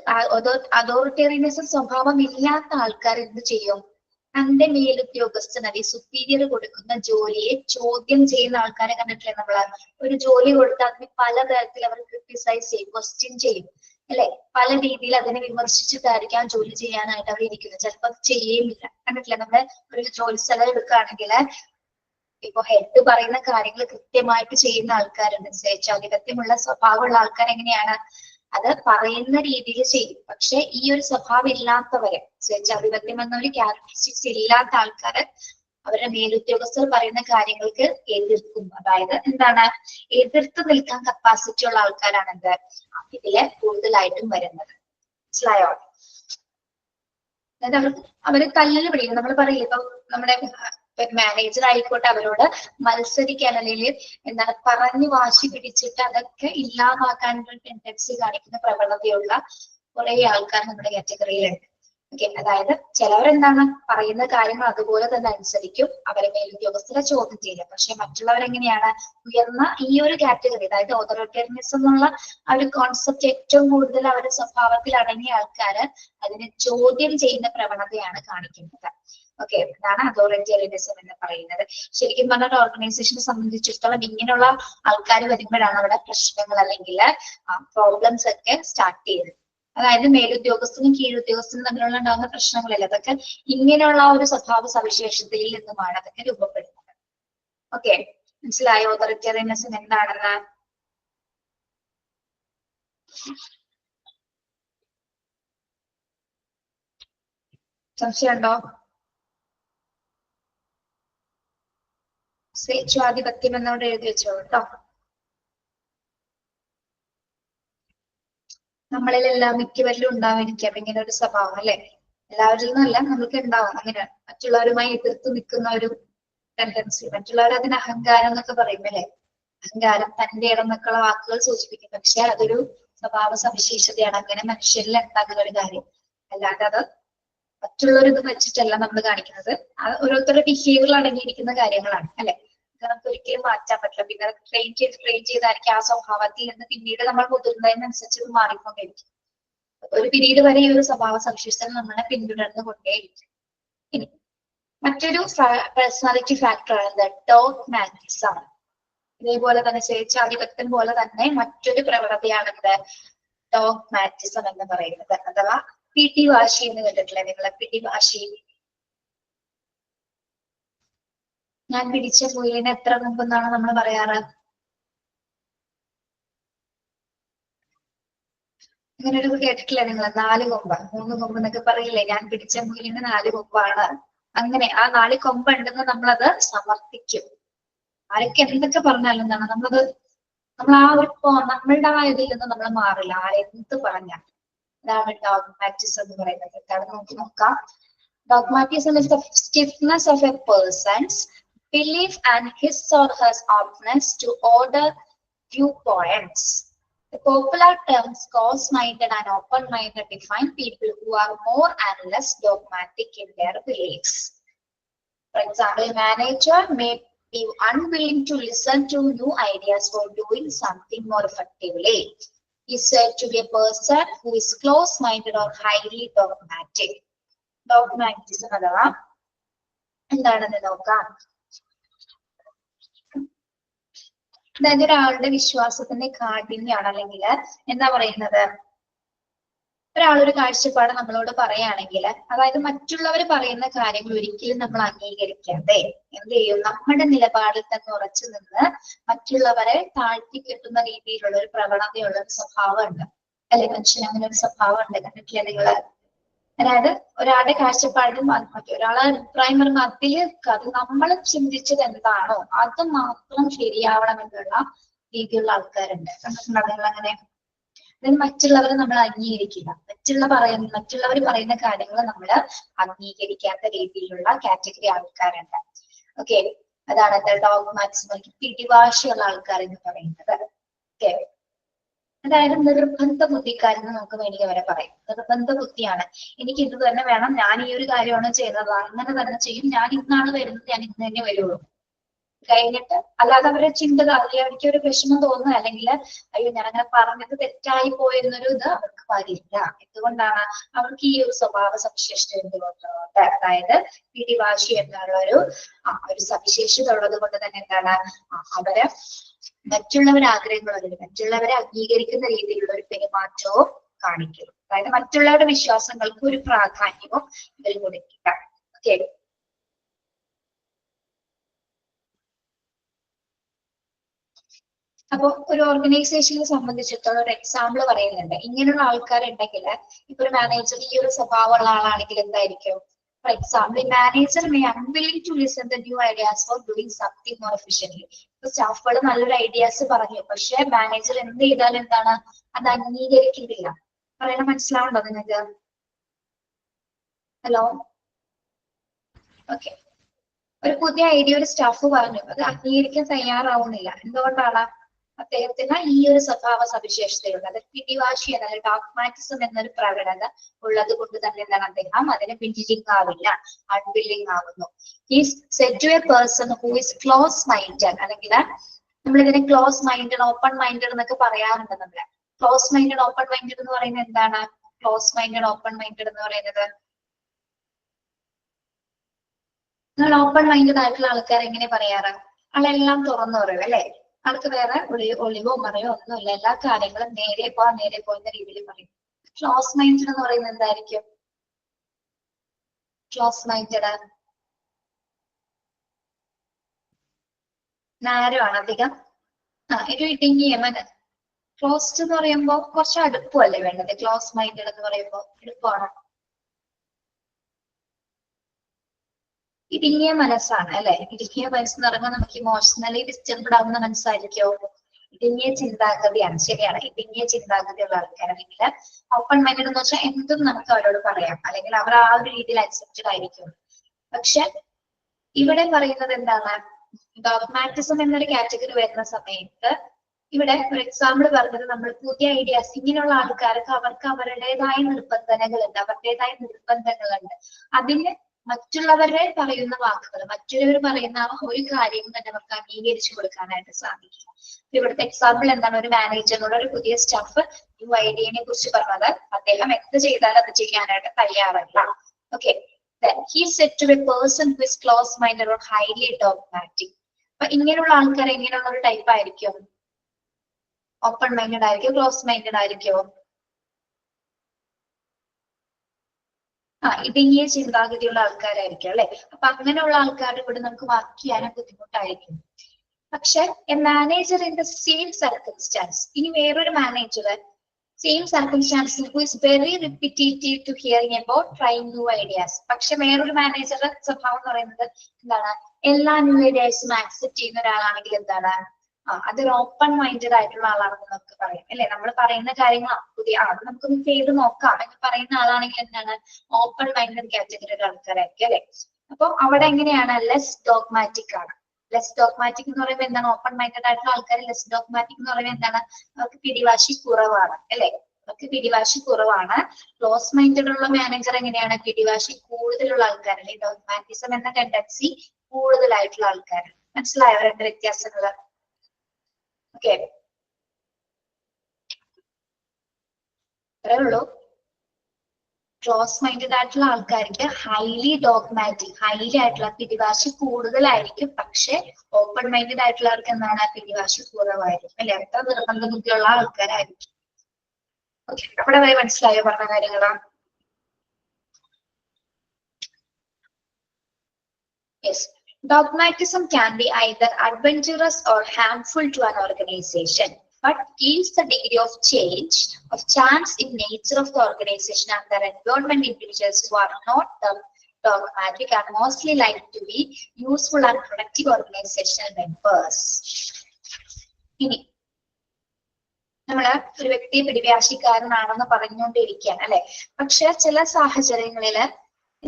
അതോറിറ്റേറിയനിസം സ്വഭാവം ഇല്ലാത്ത ആൾക്കാർ എന്ത് ചെയ്യും? തന്റെ മേലുദ്യോഗസ്ഥൻ അല്ലെങ്കിൽ സുപ്പീരിയർ കൊടുക്കുന്ന ജോലിയെ ചോദ്യം ചെയ്യുന്ന ആൾക്കാരെ കണ്ടിട്ടില്ലേ നമ്മള്? ഒരു ജോലി കൊടുത്താൽ അതിന് പലതരത്തിൽ അവർ ക്രിട്ടിസൈസ് ചെയ്യും, ക്വസ്റ്റ്യൻ ചെയ്യും അല്ലെ. പല രീതിയിൽ അതിനെ വിമർശിച്ചിട്ടായിരിക്കാം ജോലി ചെയ്യാനായിട്ട് അവർ ഇരിക്കുന്നത്. ചിലപ്പോൾ അത് ചെയ്യുകയില്ല. കണ്ടിട്ടില്ലേ? നമ്മള് ഒരു ജോലി സ്ഥലം എടുക്കുകയാണെങ്കിൽ ഇപ്പൊ ഹെഡ് പറയുന്ന കാര്യങ്ങൾ കൃത്യമായിട്ട് ചെയ്യുന്ന ആൾക്കാരുണ്ട്. സ്വേച്ഛാധിപത്യമുള്ള സ്വഭാവമുള്ള ആൾക്കാർ എങ്ങനെയാണ്? അത് പറയുന്ന രീതിയിൽ ചെയ്യും. പക്ഷെ ഈ ഒരു സ്വഭാവം ഇല്ലാത്തവരെ, സ്വേച്ഛാധിപത്യം എന്നൊരു ക്യാരക്ടറിസ്റ്റിക്സ് ഇല്ലാത്ത ആൾക്കാര് അവരുടെ മേലുദ്യോഗസ്ഥർ പറയുന്ന കാര്യങ്ങൾക്ക് എതിർക്കും. അതായത് എന്താണ്, എതിർത്ത് നിൽക്കാൻ കപ്പാസിറ്റി ഉള്ള ആൾക്കാരാണ് എന്ത് ഇതില് കൂടുതലായിട്ടും വരുന്നത്. മനസ്സിലായോ? അതായത് അവര് തല്ലിന് പിടിക്കും. നമ്മൾ പറയില്ല, ഇപ്പൊ നമ്മുടെ മാനേജർ ആയിക്കോട്ടെ, അവരോട് മത്സരിക്കാൻ അല്ലെങ്കിൽ എന്താണ് പറഞ്ഞു വാശി പിടിച്ചിട്ട് അതൊക്കെ ഇല്ലാതാക്കാനുള്ള ടെൻഡൻസി കാണിക്കുന്ന പ്രവണതയുള്ള കുറെ ആൾക്കാർ നമ്മുടെ കാറ്റഗറിയിലുണ്ട്. ഓക്കെ, അതായത് ചിലവരെന്താണ് പറയുന്ന കാര്യങ്ങൾ അതുപോലെ തന്നെ അനുസരിക്കും, അവരെ മേലുദ്യോഗസ്ഥരെ ചോദ്യം ചെയ്യില്ല. പക്ഷെ മറ്റുള്ളവരെങ്ങനെയാണ്? ഉയർന്ന ഈ ഒരു കാറ്റഗറി, അതായത് ഓതോറിറ്റേറിയനിസം എന്നുള്ള ആ ഒരു കോൺസെപ്റ്റ് ഏറ്റവും കൂടുതൽ അവരുടെ സ്വഭാവത്തിൽ അടങ്ങിയ ആൾക്കാര് അതിനെ ചോദ്യം ചെയ്യുന്ന പ്രവണതയാണ് കാണിക്കുന്നത്. ഓക്കെ, ഇതാണ് അതോറിറ്റേറിയനിസം എന്ന് പറയുന്നത്. ശരിക്കും പറഞ്ഞ ഓർഗനൈസേഷനെ സംബന്ധിച്ചിടത്തോളം ഇങ്ങനെയുള്ള ആൾക്കാർ വരുമ്പോഴാണ് അവിടെ പ്രശ്നങ്ങൾ അല്ലെങ്കിൽ പ്രോബ്ലംസ് ഒക്കെ സ്റ്റാർട്ട് ചെയ്യുന്നത്. അതായത് മേലുദ്യോഗസ്ഥനും കീഴുദ്യോഗസ്ഥനും തമ്മിലുള്ള ഉണ്ടാകുന്ന പ്രശ്നങ്ങളല്ല, അതൊക്കെ ഇങ്ങനെയുള്ള ഒരു സ്വഭാവ സവിശേഷതയിൽ നിന്നുമാണ് അതൊക്കെ രൂപപ്പെടുന്നത്. ഓക്കെ, മനസ്സിലായോ ഓതോറിറ്റേറിയനിസം എന്താണെന്ന്? സംശയമുണ്ടോ? സ്വേച്ഛാധിപത്യം എന്നോട് എഴുതി വെച്ചോ കേട്ടോ. നമ്മളിലെല്ലാം മിക്കവരിലും ഉണ്ടാവാതിരിക്കാം ഇങ്ങനെ ഒരു സ്വഭാവം അല്ലെ. എല്ലാവരിൽ നിന്നല്ല, നമുക്ക് ഉണ്ടാവാം അങ്ങനെ മറ്റുള്ളവരുമായി എതിർത്ത് നിൽക്കുന്ന ഒരു ടെൻഡൻസി. മറ്റുള്ളവർ അതിന് അഹങ്കാരം എന്നൊക്കെ പറയും അല്ലെ. അഹങ്കാരം, തന്റെ ഇടം എന്നൊക്കെയുള്ള വാക്കുകൾ സൂചിപ്പിക്കും. പക്ഷെ അതൊരു സ്വഭാവ സവിശേഷതയാണ്. അങ്ങനെ മനുഷ്യരിൽ ഉണ്ടാകുന്ന ഒരു കാര്യം. അല്ലാതെ അത് മറ്റുള്ളവരിത് വെച്ചിട്ടല്ല നമ്മൾ കാണിക്കുന്നത്. അത് ഓരോരുത്തരുടെ ബിഹേവിയറിൽ അടങ്ങിയിരിക്കുന്ന കാര്യങ്ങളാണ് അല്ലെ. നമുക്ക് ഒരിക്കലും മാറ്റാൻ പറ്റില്ല. പിന്നെ ട്രെയിൻ ചെയ്തായിരിക്കും ആ സ്വഭാവത്തിൽ നിന്ന് പിന്നീട് നമ്മൾ മുതിർന്നതിനനുസരിച്ച് ഇത് മാറിക്കൊണ്ടേയിരിക്കും. ഒരു പിരീഡ് വരെ ഈ ഒരു സ്വഭാവ സവിശേഷത നമ്മളെ പിന്തുടർന്നു കൊണ്ടേയിരിക്കും. ഇനി മറ്റൊരു പേഴ്സണാലിറ്റി ഫാക്ടർ ആണ് ഡോഗ്മാറ്റിസം ആണ്. ഇതേപോലെ തന്നെ സ്വേച്ഛാധിപത്യം പോലെ തന്നെ മറ്റൊരു പ്രവണതയാണെന്ത് ഡോഗ്മാറ്റിസം എന്ന് പറയുന്നത്, അഥവാ പിടിവാശി എന്ന് കേട്ടിട്ടില്ലേ നിങ്ങളെ? പിടിവാശി. ഞാൻ പിടിച്ച മുയലിന് എത്ര കൊമ്പെന്നാണ് നമ്മൾ പറയാറ്? അങ്ങനെ ഒരു കേട്ടിട്ടില്ലേ നിങ്ങൾ? 4 കൊമ്പ് 3 കൊമ്പ് എന്നൊക്കെ പറയില്ലേ? ഞാൻ പിടിച്ച മുയലിന് 4 കൊമ്പാണ്. അങ്ങനെ ആ 4 കൊമ്പ് ഉണ്ടെന്ന് നമ്മളത് സമർത്ഥിക്കും. ആരൊക്കെ എന്തൊക്കെ പറഞ്ഞാലും എന്താണ് നമ്മൾ ആ ഒരു നമ്മളുടെ ആ ഇതിൽ നിന്ന് നമ്മൾ മാറില്ല. ആരെന്ത് പറഞ്ഞാൽ. അതാണ് ഡോഗ്മാറ്റിസം എന്ന് പറയുന്നത്. എന്താണ് നമുക്ക് നോക്കാം. Dogmatism is the stiffness of a person's belief and his or her openness to order viewpoints. The popular terms close-minded and open-minded define people who are more and less dogmatic in their beliefs. For example, a manager may be unwilling to listen to new ideas for doing something more effectively. He is said to be a person who is close-minded or highly dogmatic. ഡോഗ്മാറ്റിസം അഥവാ എന്താണെന്ന് നോക്കാം. അതായത് ഒരാളുടെ വിശ്വാസത്തിന്റെ കാഠിന്യാണ്, അല്ലെങ്കിൽ എന്താ പറയുന്നത്, ഒരാളൊരു കാഴ്ചപ്പാട് നമ്മളോട് പറയുകയാണെങ്കിൽ, അതായത് മറ്റുള്ളവർ പറയുന്ന കാര്യങ്ങൾ ഒരിക്കലും നമ്മൾ അംഗീകരിക്കാതെ എന്ത് ചെയ്യും, നമ്മുടെ നിലപാടിൽ തന്നെ ഉറച്ചു നിന്ന് മറ്റുള്ളവരെ താഴ്ത്തിക്കെട്ടുന്ന രീതിയിലുള്ള ഒരു പ്രവണതയുള്ള ഒരു സ്വഭാവം ഉണ്ട് അല്ലെ? മനുഷ്യന് അങ്ങനെ ഒരു സ്വഭാവം ഉണ്ട്, കണ്ടിട്ടില്ലേ നിങ്ങള്? അതായത് ഒരാളുടെ കാഴ്ചപ്പാടിൽ മറ്റൊരാളെ അഭിപ്രായം പറയുമ്പോൾ അത് നമ്മൾ ചിന്തിച്ചത് എന്താണോ അത് മാത്രം ശരിയാവണമെന്നുള്ള രീതിയിലുള്ള ആൾക്കാരുണ്ട്. കണ്ടിട്ടുണ്ടോ നിങ്ങൾ അങ്ങനെ? മറ്റുള്ളവർ നമ്മൾ അംഗീകരിക്കില്ല, മറ്റുള്ളവർ പറയുന്ന കാര്യങ്ങൾ നമ്മൾ അംഗീകരിക്കാത്ത രീതിയിലുള്ള കാറ്റഗറി ആൾക്കാരുണ്ട്. ഓക്കെ, അതാണ് എന്താ ഡോഗ്മാറ്റിസം, പിടിവാശിയുള്ള ആൾക്കാർ എന്ന് പറയുന്നത്. ഓക്കെ, അതായത് നിർബന്ധ ബുദ്ധിക്കാരെന്ന് നമുക്ക് വേണമെങ്കിൽ അവരെ പറയും. നിർബന്ധ ബുദ്ധിയാണ്, എനിക്ക് ഇത് തന്നെ വേണം, ഞാൻ ഈ ഒരു കാര്യമാണ് ചെയ്യുന്നത്, അങ്ങനെ തന്നെ ചെയ്യും, ഞാൻ ഇന്നാണ് വരുന്നത്, ഞാൻ ഇന്ന് തന്നെ വരുള്ളൂ. കഴിഞ്ഞിട്ട് അല്ലാതെ അവരെ ചിന്ത അവർക്ക് ഒരു വിഷമം തോന്നുക, അല്ലെങ്കിൽ അയ്യോ ഞാൻ അങ്ങനെ പറഞ്ഞത് തെറ്റായി പോയെന്നൊരു ഇത് അവർക്ക് വരില്ല. എന്തുകൊണ്ടാണ്? അവർക്ക് ഈ ഒരു സ്വഭാവ സവിശേഷത എന്തുകൊണ്ടുണ്ട്, അതായത് പിടിവാശി എന്നുള്ള ഒരു സവിശേഷത ഉള്ളത് കൊണ്ട് തന്നെ എന്താണ്, അവര് മറ്റുള്ളവരെ ആഗ്രഹങ്ങളും മറ്റുള്ളവരെ അംഗീകരിക്കുന്ന രീതിയിലുള്ള ഒരു പെരുമാറ്റവും കാണിക്കും. അതായത് മറ്റുള്ളവരുടെ വിശ്വാസങ്ങൾക്ക് ഒരു പ്രാധാന്യവും ഇതിൽ കൊടുക്കില്ല. ഓക്കെ, അപ്പൊ ഒരു ഓർഗനൈസേഷനെ സംബന്ധിച്ചിടത്തോളം ഒരു എക്സാമ്പിൾ പറയുന്നുണ്ട്. ഇങ്ങനെയുള്ള ആൾക്കാരുണ്ടെങ്കിൽ, ഇപ്പൊ ഒരു മാനേജർ ഈ ഒരു സ്വഭാവമുള്ള ആളാണെങ്കിൽ എന്തായിരിക്കും? For example, manager may unwilling to listen the new ideas for doing something more efficiently. ഇപ്പൊ സ്റ്റാഫുകൾ നല്ലൊരു ഐഡിയാസ് പറഞ്ഞു, പക്ഷെ മാനേജർ എന്ത് ചെയ്താലും എന്താണ്, അത് അംഗീകരിക്കുന്നില്ല. പറയുന്നത് മനസ്സിലാവുണ്ടോ നിങ്ങൾക്ക്? Hello, okay. ഒരു പുതിയ ഐഡിയ ഒരു സ്റ്റാഫ് പറഞ്ഞു, അത് അംഗീകരിക്കാൻ തയ്യാറാവുന്നില്ല. എന്തുകൊണ്ടാണ്? അദ്ദേഹത്തിന് ഈ ഒരു സ്വഭാവ സവിശേഷതയുണ്ട്, അത് പിടിവാശി എന്ന ഡോഗ്മാറ്റിസം എന്നൊരു പ്രവണത ഉള്ളത് കൊണ്ട് തന്നെ എന്താണ്, അദ്ദേഹം അതിന് വില്ലിംഗ് ആവില്ല, അൺവില്ലിംഗ് ആവുന്നു. Is said to a person who is close minded, അല്ലെങ്കിൽ നമ്മൾ ഇതിനെ ക്ലോസ് മൈൻഡഡ്, ഓപ്പൺ മൈൻഡഡ് എന്നൊക്കെ പറയാറുണ്ട്. നമ്മള് ക്ലോസ് മൈൻഡഡ്, ഓപ്പൺ മൈൻഡഡ് എന്ന് പറയുന്നത് എന്താണ്? ക്ലോസ് മൈൻഡഡ്, ഓപ്പൺ മൈൻഡഡ് എന്ന് പറയുന്നത്, നിങ്ങൾ ഓപ്പൺ മൈൻഡഡ് ആയിട്ടുള്ള ആൾക്കാർ എങ്ങനെ പറയാറ്? ആളെല്ലാം തുറന്നു പറയും അല്ലെ? ആൾക്ക് വേറെ ഒളിവോ മറയോ ഒന്നുമില്ല, എല്ലാ കാര്യങ്ങളും നേരെ പോന്ന രീതിയിൽ പറയും. ക്ലോസ് മൈൻഡഡ് എന്ന് പറയുന്നത് എന്തായിരിക്കും? ക്ലോസ് മൈൻഡഡ് നാരോ ആണ് അധികം, ഒരു ഇടുങ്ങിയ ക്ലോസ്ഡ് എന്ന് പറയുമ്പോൾ കുറച്ച് അടുപ്പമല്ലേ വേണ്ടത്? ക്ലോസ് മൈൻഡഡ് എന്ന് പറയുമ്പോൾ അടുപ്പമാണ്, ഇടുങ്ങിയ മനസ്സാണ് അല്ലെ? ഇടുങ്ങിയ മനസ്സെന്ന് പറയുമ്പോൾ നമുക്ക് ഇമോഷണലി ഡിസ്റ്റർബ്ഡ് ആവുന്ന മനസ്സായിരിക്കോ? ഇടുങ്ങിയ ചിന്താഗതിയാണ്, ശരിയാണ്. ഇടുങ്ങിയ ചിന്താഗതിയുള്ള ആൾക്കാരാണെങ്കിൽ ഓപ്പൺ മൈൻഡഡ് എന്ന് വെച്ചാൽ എന്തും നമുക്ക് അവരോട് പറയാം, അല്ലെങ്കിൽ അവർ ആ ഒരു രീതിയിൽ അക്സെപ്റ്റഡ് ആയിരിക്കും. പക്ഷെ ഇവിടെ പറയുന്നത് എന്താണ്? ഡോഗ്മാറ്റിസം എന്നൊരു കാറ്റഗറി വരുന്ന സമയത്ത് ഇവിടെ ഒരു എക്സാമ്പിൾ പറഞ്ഞത്, നമ്മൾ പുതിയ ഐഡിയാസ്, ഇങ്ങനെയുള്ള ആൾക്കാർക്ക് അവർക്ക് അവരുടേതായ നിർബന്ധങ്ങളുണ്ട്. അതിന് മറ്റുള്ളവരെ പറയുന്ന വാക്കുകൾ, മറ്റുള്ളവർ പറയുന്ന ഒരു കാര്യം തന്നെ അവർക്ക് അംഗീകരിച്ചു കൊടുക്കാനായിട്ട് സാധിക്കില്ല. ഇവിടുത്തെ എക്സാമ്പിൾ എന്താണ്? ഒരു മാനേജറിനോട് ഒരു പുതിയ സ്റ്റാഫ് ന്യൂ ഐഡിയനെ കുറിച്ച് പറഞ്ഞത്, അദ്ദേഹം എന്ത് ചെയ്താലും അത് ചെയ്യാനായിട്ട് തയ്യാറല്ല. Okay, he said to a person who is close-minded or highly dogmatic. അപ്പൊ ഇങ്ങനെയുള്ള ആൾക്കാർ എങ്ങനെയുള്ള ഒരു ടൈപ്പ് ആയിരിക്കും? ഓപ്പൺ മൈൻഡഡ് ആയിരിക്കും, ക്ലോസ് മൈൻഡഡ് ആയിരിക്കും? ഇടുങ്ങിയ ചിന്താഗതിയുള്ള ആൾക്കാരായിരിക്കും അല്ലെ? അപ്പൊ അങ്ങനെയുള്ള ആൾക്കാരുടെ ഇവിടെ നമുക്ക് വർക്ക് ചെയ്യാനും ബുദ്ധിമുട്ടായിരിക്കും. പക്ഷെ a manager in the same circumstance, ഇനി വേറൊരു മാനേജർ സെയിം സർക്കംസ്റ്റാൻസിൽ who is very repetitive to hearing about trying new ideas. പക്ഷെ വേറൊരു മാനേജറുടെ സ്വഭാവം എന്ന് പറയുന്നത് എന്താണ്? എല്ലാ ന്യൂ ഐഡിയാസും ആക്സെപ്റ്റ് ചെയ്യുന്ന ഒരാളാണെങ്കിൽ എന്താണ്, അതൊരു ഓപ്പൺ മൈൻഡഡ് ആയിട്ടുള്ള ആളാണെന്ന് നമുക്ക് പറയാം അല്ലെ? നമ്മൾ പറയുന്ന കാര്യങ്ങൾ പുതിയ അത് നമുക്കൊന്ന് ചെയ്ത് നോക്കാം എന്ന് പറയുന്ന ആളാണെങ്കിൽ എന്താണ്? ഓപ്പൺ മൈൻഡഡ് കാറ്റഗറിയുടെ ആൾക്കാരായിരിക്കും അല്ലെ? അപ്പൊ അവിടെ എങ്ങനെയാണ്? ലെസ് ഡോഗ്മാറ്റിക് ആണ്. ലെസ് ഡോഗ്മാറ്റിക് എന്ന് പറയുമ്പോൾ എന്താണ്? ഓപ്പൺ മൈൻഡഡ് ആയിട്ടുള്ള ആൾക്കാർ ലെസ് ഡോഗ്മാറ്റിക് എന്ന് പറയുമ്പോൾ എന്താണ്? അവർക്ക് പിടിവാശി കുറവാണ് അല്ലെ? അവർക്ക് പിടിവാശി കുറവാണ്. ക്ലോസ് മൈൻഡഡ് ഉള്ള മാനേജർ എങ്ങനെയാണ്? പിടിവാശി കൂടുതലുള്ള ആൾക്കാരല്ലേ? ഡോഗ്മാറ്റിസം എന്ന ടെൻഡൻസി കൂടുതലായിട്ടുള്ള ആൾക്കാർ. മനസ്സിലായോ രണ്ട് വ്യത്യാസങ്ങള്? ഓക്കെ, അത്രേ ഉള്ളൂ. ക്ലോസ് മൈൻഡഡ് ആയിട്ടുള്ള ആൾക്കാർക്ക് ഹൈലി ഡോഗ്മാറ്റിക്, ഹൈലി ആയിട്ടുള്ള പിടിവാശി കൂടുതലായിരിക്കും. പക്ഷെ ഓപ്പൺ മൈൻഡഡ് ആയിട്ടുള്ളവർക്ക് എന്താണ്? പിടിവാശി കുറവായിരിക്കും അല്ലെ? അത്ര നിർബന്ധ ബുദ്ധിയുള്ള ആൾക്കാരായിരിക്കും. ഓക്കെ, അവിടെ വരെ മനസ്സിലായോ പറഞ്ഞ കാര്യങ്ങള്? Yes. Dogmatism can be either adventurous or harmful to an organization, but gives the degree of change of chance in nature of the organization and their environment. Individuals who are not dogmatic are mostly likely to be useful and productive organizational members. ഇനി നമ്മള് ഒരു വ്യക്തി പിടിവാശിക്കാരനാണെന്ന് പറഞ്ഞുകൊണ്ടിരിക്കുകയാണ് അല്ലെ. പക്ഷെ ചില സാഹചര്യങ്ങളില്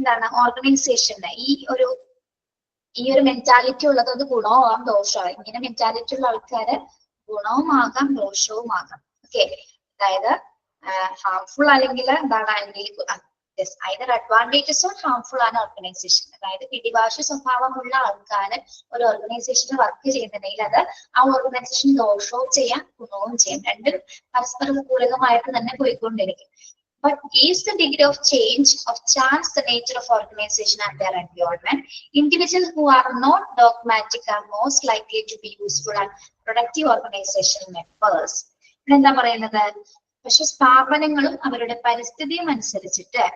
എന്താണ് ഓർഗനൈസേഷന് ഈ ഒരു മെന്റാലിറ്റി ഉള്ളത് അത് ഗുണവുമാകാം ദോഷമാകാം. ഇങ്ങനെ മെന്റാലിറ്റി ഉള്ള ആൾക്കാര് ഗുണവുമാകാം ദോഷവുമാകാം. ഓക്കെ, അതായത് ഹാർംഫുൾ അല്ലെങ്കിൽ എന്താണ് ഐദർ അഡ്വാൻറ്റേജസ് ഓർ ഹാർംഫുൾ ആണ് ഓർഗനൈസേഷൻ. അതായത് പിടിവാശി സ്വഭാവമുള്ള ആൾക്കാര് ഒരു ഓർഗനൈസേഷനിൽ വർക്ക് ചെയ്യുന്നുണ്ടെങ്കിൽ അത് ആ ഓർഗനൈസേഷൻ ദോഷവും ചെയ്യാം ഗുണവും ചെയ്യാം. രണ്ടും പരസ്പരം പൂരകമായിട്ട് തന്നെ പോയിക്കൊണ്ടിരിക്കും. But is the degree of change of chance the nature of organization and their environment. Individuals who are not dogmatic are most likely to be useful and productive organizational members. എന്താ പറയുന്നത്? പക്ഷെ സ്ഥാപനങ്ങളും അവരുടെ പരിസ്ഥിതിയും അനുസരിച്ചിട്ട്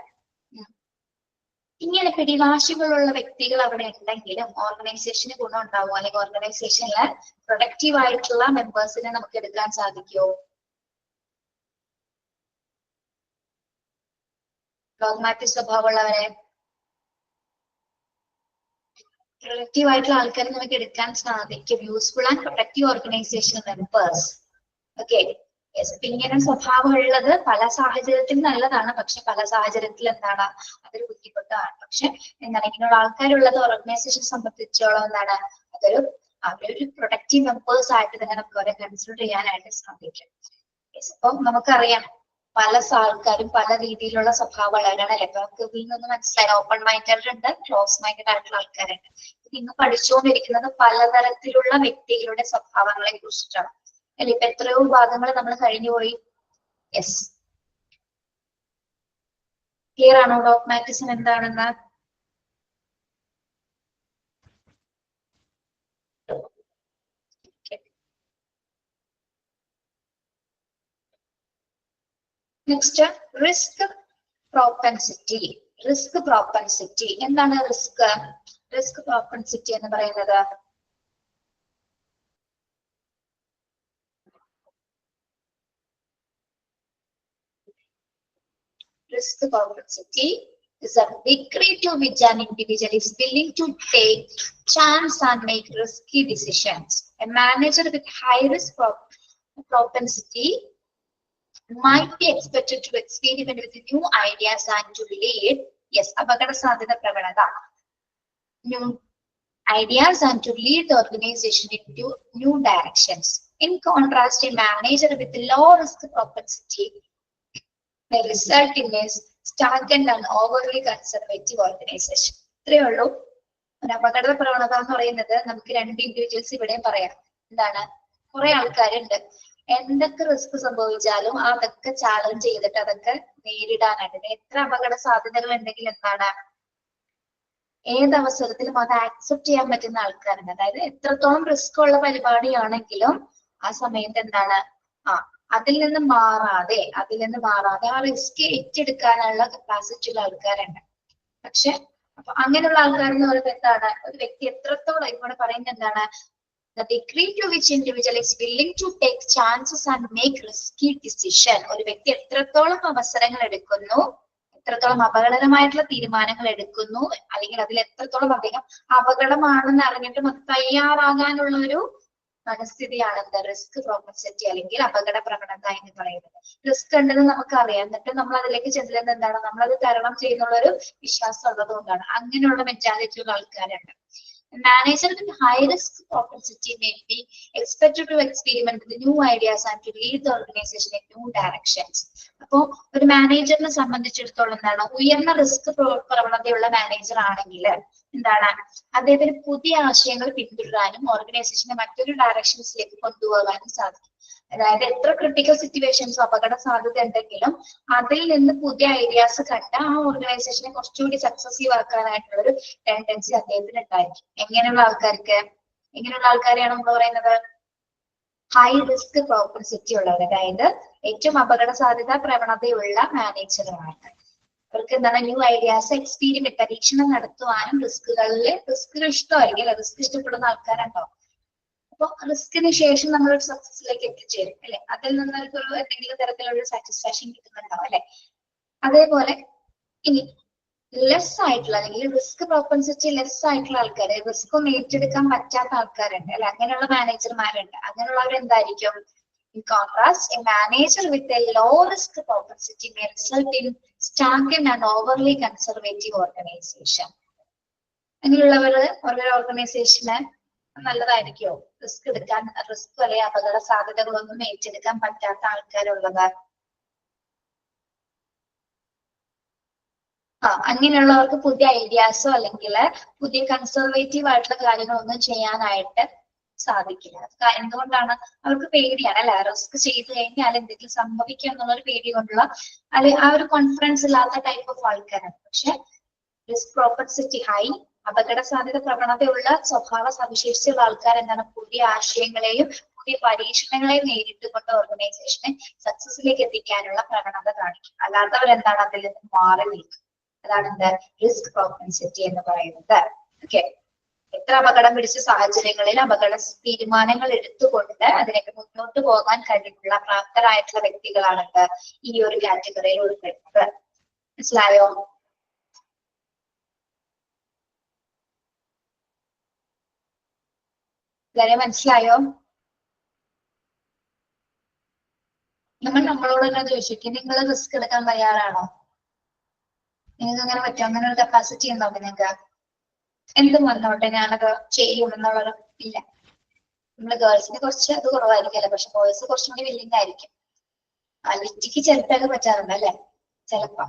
ഇങ്ങനെ പിടിവാശികളുള്ള വ്യക്തികൾ അവിടെ ഉണ്ടെങ്കിലും ഓർഗനൈസേഷന് ഗുണം ഉണ്ടാവും, അല്ലെങ്കിൽ ഓർഗനൈസേഷനിലെ പ്രൊഡക്റ്റീവ് ആയിട്ടുള്ള മെമ്പേഴ്സിനെ നമുക്ക് എടുക്കാൻ സാധിക്കുമോ? ഡോഗ്മാറ്റിക് സ്വഭാവമുള്ളവരെ പ്രൊഡക്റ്റീവ് ആയിട്ടുള്ള ആൾക്കാരെ നമുക്ക് എടുക്കാൻ സാധിക്കും. Useful and productive organisation members. Okay, ഇങ്ങനെ സ്വഭാവം ഉള്ളത് പല സാഹചര്യത്തിൽ നല്ലതാണ്, പക്ഷെ പല സാഹചര്യത്തിൽ എന്താണ് അതൊരു ബുദ്ധിമുട്ടാണ്. പക്ഷെ എന്താണ് ഇങ്ങനെയുള്ള ആൾക്കാരുള്ളത് ഓർഗനൈസേഷൻ സംബന്ധിച്ചോളം എന്താണ് അവരൊരു പ്രൊഡക്റ്റീവ് മെമ്പേഴ്സ് ആയിട്ട് തന്നെ നമുക്ക് അവരെ കൺസിഡർ ചെയ്യാനായിട്ട് സാധിക്കും. അപ്പൊ നമുക്കറിയാം പല ആൾക്കാരും പല രീതിയിലുള്ള സ്വഭാവമുള്ളവരാണ് അല്ലെ. അപ്പൊ നമുക്ക് ഇതിൽ നിന്ന് മനസ്സിലായി ഓപ്പൺ മൈൻഡഡ് ഉണ്ട്, ക്ലോസ് മൈൻഡഡ് ആയിട്ടുള്ള ആൾക്കാരുണ്ട്. ഇന്ന് പഠിച്ചുകൊണ്ടിരിക്കുന്നത് പലതരത്തിലുള്ള വ്യക്തികളുടെ സ്വഭാവങ്ങളെ കുറിച്ചിട്ടാണ് അല്ലെ. ഇപ്പൊ എത്രയോ ഭാഗങ്ങൾ നമ്മൾ കഴിഞ്ഞുപോയി. യെസ്, ക്ലിയർ ആണോ ഡോഗ്മാറ്റിസം എന്താണെന്ന്? Next risk propensity. Risk propensity എന്താണ്? റിസ്ക് പ്രോപ്പൻസിറ്റി എന്ന് പറയുന്നത് risk propensity is a degree to which an individual is willing to take chance and make risky decisions. A manager with high risk propensity might be expected to experiment with new ideas and to lead, yes, അപകട സാധ്യത പ്രവണത, new ideas and to lead the organization into new directions. In contrast, a manager with low risk propensity may result in a stagnant and overly conservative organization. ഇത്രയേ ഉള്ളൂ. ഒരു അപകട പ്രവണത എന്ന് പറയുന്നത് നമുക്ക് രണ്ട് ഇൻഡിവിജ്വൽസ് ഇവിടെയും പറയാം. എന്താണ്? കുറെ ആൾക്കാരുണ്ട്, എന്തൊക്കെ റിസ്ക് സംഭവിച്ചാലും അതൊക്കെ ചാലഞ്ച് ചെയ്തിട്ട് അതൊക്കെ നേരിടാനായിട്ട് എത്ര അപകട സാധ്യതകൾ ഉണ്ടെങ്കിൽ എന്താണ് ഏതവസരത്തിലും അത് ആക്സെപ്റ്റ് ചെയ്യാൻ പറ്റുന്ന ആൾക്കാരുണ്ട്. അതായത് എത്രത്തോളം റിസ്ക് ഉള്ള പരിപാടിയാണെങ്കിലും ആ സമയത്ത് എന്താണ് അതിൽ നിന്ന് മാറാതെ ആ റിസ്ക് ഏറ്റെടുക്കാനുള്ള കപ്പാസിറ്റി ഉള്ള ആൾക്കാരുണ്ട്. പക്ഷെ അപ്പൊ അങ്ങനെയുള്ള ആൾക്കാരെന്ന് പറയുന്നത് എന്താണ്? ഒരു വ്യക്തി എത്രത്തോളം ഇവിടെ പറയുന്നത് എന്താണ്? The degree to which individual is willing to take chances and make risky decision. ഒരു വ്യക്തി എത്രത്തോളം അവസരങ്ങൾ എടുക്കുന്നു, എത്രത്തോളം അപകടകരമായിട്ടുള്ള തീരുമാനങ്ങൾ എടുക്കുന്നു, അല്ലെങ്കിൽ അതിൽ എത്രത്തോളം അധികം അപകടമാണെന്ന് അറിഞ്ഞിട്ടും അത് തയ്യാറാകാനുള്ള ഒരു മനസ്ഥിതിയാണ് എന്താ റിസ്ക് പ്രോപ്പൻസിറ്റി അല്ലെങ്കിൽ അപകട പ്രവണത എന്ന് പറയുന്നത്. റിസ്ക് ഉണ്ടെന്ന് നമുക്കറിയാം, എന്നിട്ട് നമ്മൾ അതിലേക്ക് ചെല്ലുന്നത് എന്താണ്? നമ്മളത് തരണം ചെയ്യുന്നുള്ള ഒരു വിശ്വാസം ഉള്ളത് കൊണ്ടാണ്. അങ്ങനെയുള്ള മെന്റാലിറ്റി ഉള്ള ആൾക്കാരുണ്ട്. Manager with high risk propensity may be expected to experiment with new ideas and to lead the organization in new directions. അപ്പോ ഒരു മാനേജറിനെ സംബന്ധിച്ചിടത്തോളം എന്താണ്? ഉയർന്ന റിസ്ക് പ്രവണതയുള്ള മാനേജർ ആണെങ്കിൽ എന്താണ്? അദ്ദേഹത്തിന് പുതിയ ആശയങ്ങൾ പിന്തുടരാനും ഓർഗനൈസേഷനെ മറ്റൊരു ഡയറക്ഷൻസിലേക്ക് കൊണ്ടുപോകാനും സാധിക്കും. അതായത് എത്ര ക്രിട്ടിക്കൽ സിറ്റുവേഷൻസും അപകട സാധ്യത ഉണ്ടെങ്കിലും അതിൽ നിന്ന് പുതിയ ഐഡിയാസ് കണ്ട് ആ ഓർഗനൈസേഷനെ കുറച്ചുകൂടി സക്സസീവ് ആക്കാനായിട്ടുള്ള ഒരു ടെൻഡൻസി അദ്ദേഹത്തിന് ഉണ്ടായിരിക്കും. എങ്ങനെയുള്ള ആൾക്കാരെയാണ് നമ്മൾ പറയുന്നത്? ഹൈ റിസ്ക് പ്രോപ്പൻസിറ്റി ഉള്ളവർ, അതായത് ഏറ്റവും അപകട സാധ്യത പ്രവണതയുള്ള മാനേജർമാർക്ക്. അവർക്ക് എന്താണ് ന്യൂ ഐഡിയാസ് എക്സ്പീരിമെന്റ് പരീക്ഷണം നടത്തുവാനും റിസ്കുകൾ ഇഷ്ടമായിരിക്കും, റിസ്ക് ഇഷ്ടപ്പെടുന്ന ആൾക്കാരുണ്ടോ. അപ്പൊ റിസ്കിന് ശേഷം നമ്മൾ ഒരു സക്സസിലേക്ക് എത്തിച്ചേരും അല്ലെ, അതിൽ നിന്നൊരു എന്തെങ്കിലും തരത്തിലുള്ള സാറ്റിസ്ഫാക്ഷൻ കിട്ടുന്നുണ്ടാവും അല്ലെ. അതേപോലെ ഇനി ലെസ് ആയിട്ടുള്ള അല്ലെങ്കിൽ റിസ്ക് പ്രോപ്പൻസിറ്റി ലെസ് ആയിട്ടുള്ള ആൾക്കാർ, റിസ്ക് ഒന്നും ഏറ്റെടുക്കാൻ പറ്റാത്ത ആൾക്കാരുണ്ട് അല്ലെ, അങ്ങനെയുള്ള മാനേജർമാരുണ്ട്. അങ്ങനെയുള്ളവർ എന്തായിരിക്കും? In contrast, a manager with a low risk propensity may result in stagnant and overly conservative organization. അങ്ങനെയുള്ളവർ ഒരു ഓർഗനൈസേഷന് നല്ലതായിരിക്കുമോ? റിസ്ക് അല്ലെങ്കിൽ അപകട സാധ്യതകളൊന്നും ഏറ്റെടുക്കാൻ പറ്റാത്ത ആൾക്കാരുള്ളത്. അങ്ങനെയുള്ളവർക്ക് പുതിയ ഐഡിയാസോ അല്ലെങ്കിൽ പുതിയ കൺസർവേറ്റീവ് ആയിട്ടുള്ള കാര്യങ്ങളൊന്നും ചെയ്യാനായിട്ട് സാധിക്കില്ല. എന്തുകൊണ്ടാണ്? അവർക്ക് പേടിയാണ് അല്ലെ, റിസ്ക് ചെയ്ത് കഴിഞ്ഞാൽ എന്തെങ്കിലും സംഭവിക്കുക എന്നുള്ളൊരു പേടി കൊണ്ടുള്ള അല്ലെങ്കിൽ ആ ഒരു കോൺഫിഡൻസ് ഇല്ലാത്ത ടൈപ്പ് ഓഫ് ആൾക്കാരാണ്. പക്ഷെ റിസ്ക് പ്രോപ്പൻസിറ്റി ഹൈ, അപകട സാധ്യത പ്രവണതയുള്ള സ്വഭാവ സവിശേഷതയുള്ള ആൾക്കാർ എന്താണ്? പുതിയ ആശയങ്ങളെയും പുതിയ പരീക്ഷണങ്ങളെയും നേരിട്ടുകൊണ്ട് ഓർഗനൈസേഷനെ സക്സസിലേക്ക് എത്തിക്കാനുള്ള പ്രവണത കാണിക്കും. അല്ലാത്തവരെന്താണ്? അതിൽ നിന്ന് മാറി നിൽക്കും. അതാണ് എന്ത്? റിസ്ക് പ്രോപ്പൻസിറ്റി എന്ന് പറയുന്നത്. ഓക്കെ, എത്ര അപകടം പിടിച്ച സാഹചര്യങ്ങളിൽ അപകട തീരുമാനങ്ങൾ എടുത്തുകൊണ്ട് അതിനൊക്കെ മുന്നോട്ട് പോകാൻ കഴിവുള്ള പ്രാപ്തരായിട്ടുള്ള വ്യക്തികളാണ് ഈ ഒരു കാറ്റഗറിയിൽ ഉൾപ്പെടുന്നത്. മനസ്സിലായോ? മനസ്സിലായോ? നമ്മളോട് തന്നെ ചോദിച്ചിട്ട് നിങ്ങൾ റിസ്ക് എടുക്കാൻ തയ്യാറാണോ? നിങ്ങൾക്ക് അങ്ങനെ പറ്റും? അങ്ങനെ ഒരു കപ്പാസിറ്റി ഉണ്ടോ നിങ്ങൾക്ക്? എന്തും വന്നോട്ടെ ഞാനത് ചെയ്യും എന്നുള്ളത് ഇല്ല. നമ്മള് ഗേൾസിന് കുറച്ച് അത് കുറവായിരിക്കല്ലോ, പക്ഷെ ബോയ്സ് കുറച്ചും കൂടി വില്ലിങ് ആയിരിക്കും. ലിറ്റിക്ക് ചിലപ്പോൾ പറ്റാറുണ്ട് അല്ലെ, ചിലപ്പോ.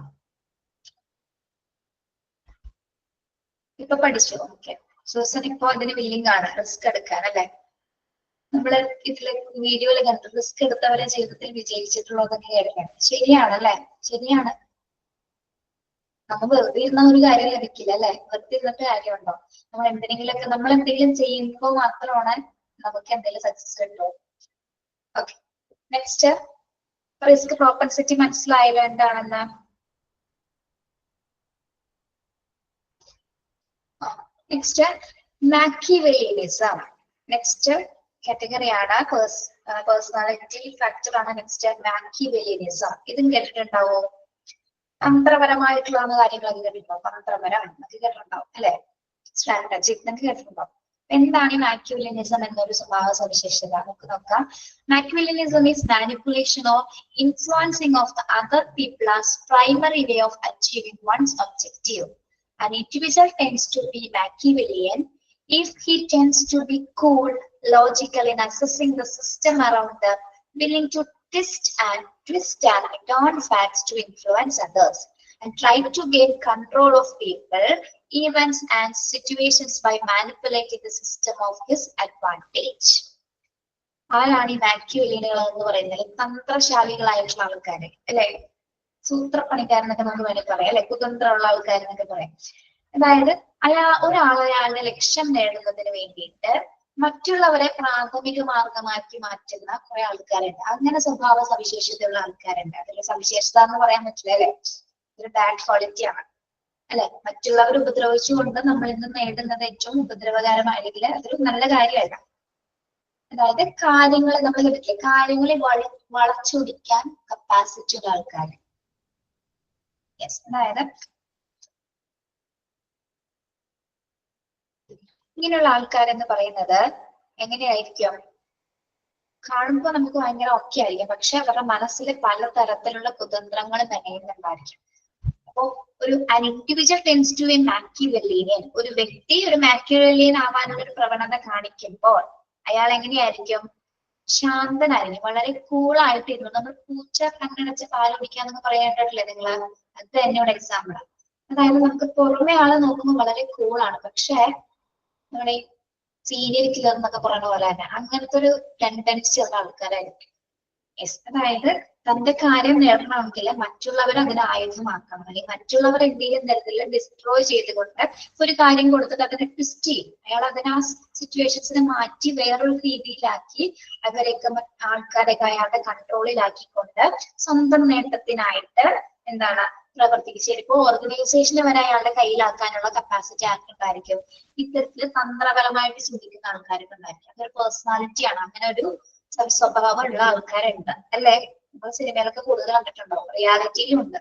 ഇപ്പൊ പഠിച്ചു. ഓക്കെ, സൂസൻ ഇപ്പൊ അതിന് വില്ലിങ് ആണ്, റിസ്ക് എടുക്കാൻ അല്ലെ. നമ്മള് ഇതില് വീഡിയോയില് കണ്ടു റിസ്ക് എടുത്തവരെ ജീവിതത്തിൽ വിജയിച്ചിട്ടുള്ളതൊക്കെ കേൾക്കണം. ശരിയാണല്ലേ? ശരിയാണ്. നമ്മൾ വെറുതെ ഇരുന്ന ഒരു കാര്യം ലഭിക്കില്ല അല്ലെ, വെറുതെ ഇരുന്നിട്ട് കാര്യമുണ്ടോ? നമ്മൾ എന്തെങ്കിലും ചെയ്യുമ്പോൾ മാത്രമാണ് നമുക്ക് എന്തെങ്കിലും സക്സസ് കിട്ടുള്ളൂ. ഓക്കെ, നെക്സ്റ്റ് റിസ്ക് പ്രോപ്പൻസിറ്റി മനസ്സിലായല്ലോ എന്താണെന്ന്. നെക്സ്റ്റ് മാക്കിവെല്ലിയനിസം. നെക്സ്റ്റ് കാറ്റഗറിയാണ് പേഴ്സണാലിറ്റി ഫാക്ടർ ആണ്. നെക്സ്റ്റ് മാക്കിവെല്ലിയനിസം. ഇതും കേട്ടിട്ടുണ്ടാവോ? തന്ത്രപരമായിട്ടുള്ള കാര്യങ്ങളൊക്കെ കേട്ടിട്ടുണ്ടാവും. തന്ത്രപരം എന്നൊക്കെ കേട്ടിട്ടുണ്ടാവും അല്ലെ, സ്ട്രാറ്റജി എന്നൊക്കെ കേട്ടിട്ടുണ്ടാവും. എന്താണ് ഈ മാക്കിവെല്ലിയനിസം എന്നൊരു സ്വഭാവ സവിശേഷത? നമുക്ക് നോക്കാം. Machiavellianism is manipulation or influencing of the other people as primary way of achieving one's objective. An individual tends to be Machiavellian if he tends to be cool, logical in assessing the system around them, willing to twist and turn facts to influence others, and try to gain control of people, events and situations by manipulating the system of his advantage. ആരാണ് ഈ മാക്കിവെല്ലിയനുകൾ എന്ന് പറയുന്നത്? തന്ത്രശാലികളായിട്ടുള്ള ആൾക്കാര് അല്ലെ, സൂത്രപ്പണിക്കാരെന്നൊക്കെ നമുക്ക് വേണമെങ്കിൽ പറയാം അല്ലെ, കുതന്ത്രമുള്ള ആൾക്കാരെന്നൊക്കെ പറയാം. അതായത് ഒരാളുടെ ലക്ഷ്യം നേടുന്നതിന് വേണ്ടിയിട്ട് മറ്റുള്ളവരെ പ്രാഥമിക മാർഗമാക്കി മാറ്റുന്ന കുറെ ആൾക്കാരുണ്ട്. അങ്ങനെ സ്വഭാവ സവിശേഷതയുള്ള ആൾക്കാരുണ്ട്. അതൊരു സവിശേഷത എന്ന് പറയാൻ പറ്റില്ല അല്ലെ, ഒരു ബാഡ് ക്വാളിറ്റി ആണ് അല്ലെ. മറ്റുള്ളവർ ഉപദ്രവിച്ചുകൊണ്ട് നമ്മൾ ഇന്ന് നേടുന്നത് ഏറ്റവും ഉപദ്രവകരമാണെങ്കിൽ അതൊരു നല്ല കാര്യമല്ല. അതായത് കാര്യങ്ങളെ വളച്ചൊടിക്കാൻ കപ്പാസിറ്റി ഉള്ള ആൾക്കാർ. അതായത് ഇങ്ങനെയുള്ള ആൾക്കാരെന്ന് പറയുന്നത് എങ്ങനെയായിരിക്കും? കാണുമ്പോൾ നമുക്ക് ഭയങ്കര ഒക്കെ ആയിരിക്കും, പക്ഷെ അവരുടെ മനസ്സിൽ പലതരത്തിലുള്ള കുതന്ത്രങ്ങൾ മെനയുന്നുണ്ടായിരിക്കും. അപ്പോ ഒരു ഇൻഡിവിജ്വൽ ടെൻസ് ടു എ മാക്കിവെല്ലിയൻ, ഒരു വ്യക്തി ഒരു മാക്കിവെല്ലിയൻ ആവാനുള്ള ഒരു പ്രവണത കാണിക്കുമ്പോൾ അയാൾ എങ്ങനെയായിരിക്കും? ശാന്തനായിരിക്കും, വളരെ കൂളായിട്ടിരുന്നു. നമ്മൾ പൂച്ച കണ്ണടച്ച് പാൽ കുടിക്കാന്നൊക്കെ പറയാണ്ടില്ലേ നിങ്ങള്? അത് തന്നെ ഒരു എക്സാമ്പിൾ. അതായത് നമുക്ക് പുറമെ ആളെ നോക്കുമ്പോൾ വളരെ കൂളാണ്, പക്ഷെ നമ്മുടെ ഈ സീരിയൽ കില്ലർ എന്നൊക്കെ പറയുന്ന പോലെ തന്നെ അങ്ങനത്തെ ഒരു ടെൻഡൻസി ഉള്ള ആൾക്കാരായിരിക്കും. യെസ്, അതായത് തന്റെ കാര്യം നേടണമെങ്കിൽ മറ്റുള്ളവർ അതിനെ ആയുധമാക്കണം, അല്ലെങ്കിൽ മറ്റുള്ളവർ എന്തെങ്കിലും തരത്തിൽ ഡിസ്ട്രോയ് ചെയ്തുകൊണ്ട് ഒരു കാര്യം കൊടുത്തിട്ട് അതിനെ ട്വിസ്റ്റ് ചെയ്യും. അയാൾ അതിനെ ആ സിറ്റുവേഷൻസിനെ മാറ്റി വേറൊരു രീതിയിലാക്കി അവരെയൊക്കെ ആൾക്കാരെയൊക്കെ അയാളുടെ കൺട്രോളിലാക്കിക്കൊണ്ട് സ്വന്തം നേട്ടത്തിനായിട്ട് എന്താണ് പ്രവർത്തിക്കും. ചിലപ്പോ ഓർഗനൈസേഷന് വരെ അയാളുടെ കയ്യിലാക്കാനുള്ള കപ്പാസിറ്റി ആർക്കുണ്ടായിരിക്കും? ഇത്തരത്തിൽ തന്ത്രപരമായിട്ട് ചിന്തിക്കുന്ന ആൾക്കാർക്ക് ഉണ്ടായിരിക്കും. അതൊരു പേഴ്സണാലിറ്റിയാണ്. അങ്ങനെ ഒരു സ്വഭാവം ഉള്ള ആൾക്കാരുണ്ട് അല്ലെ? നമ്മൾ സിനിമയിലൊക്കെ കൂടുതൽ കണ്ടിട്ടുണ്ടോ? റിയാലിറ്റിയിലും ഉണ്ട്.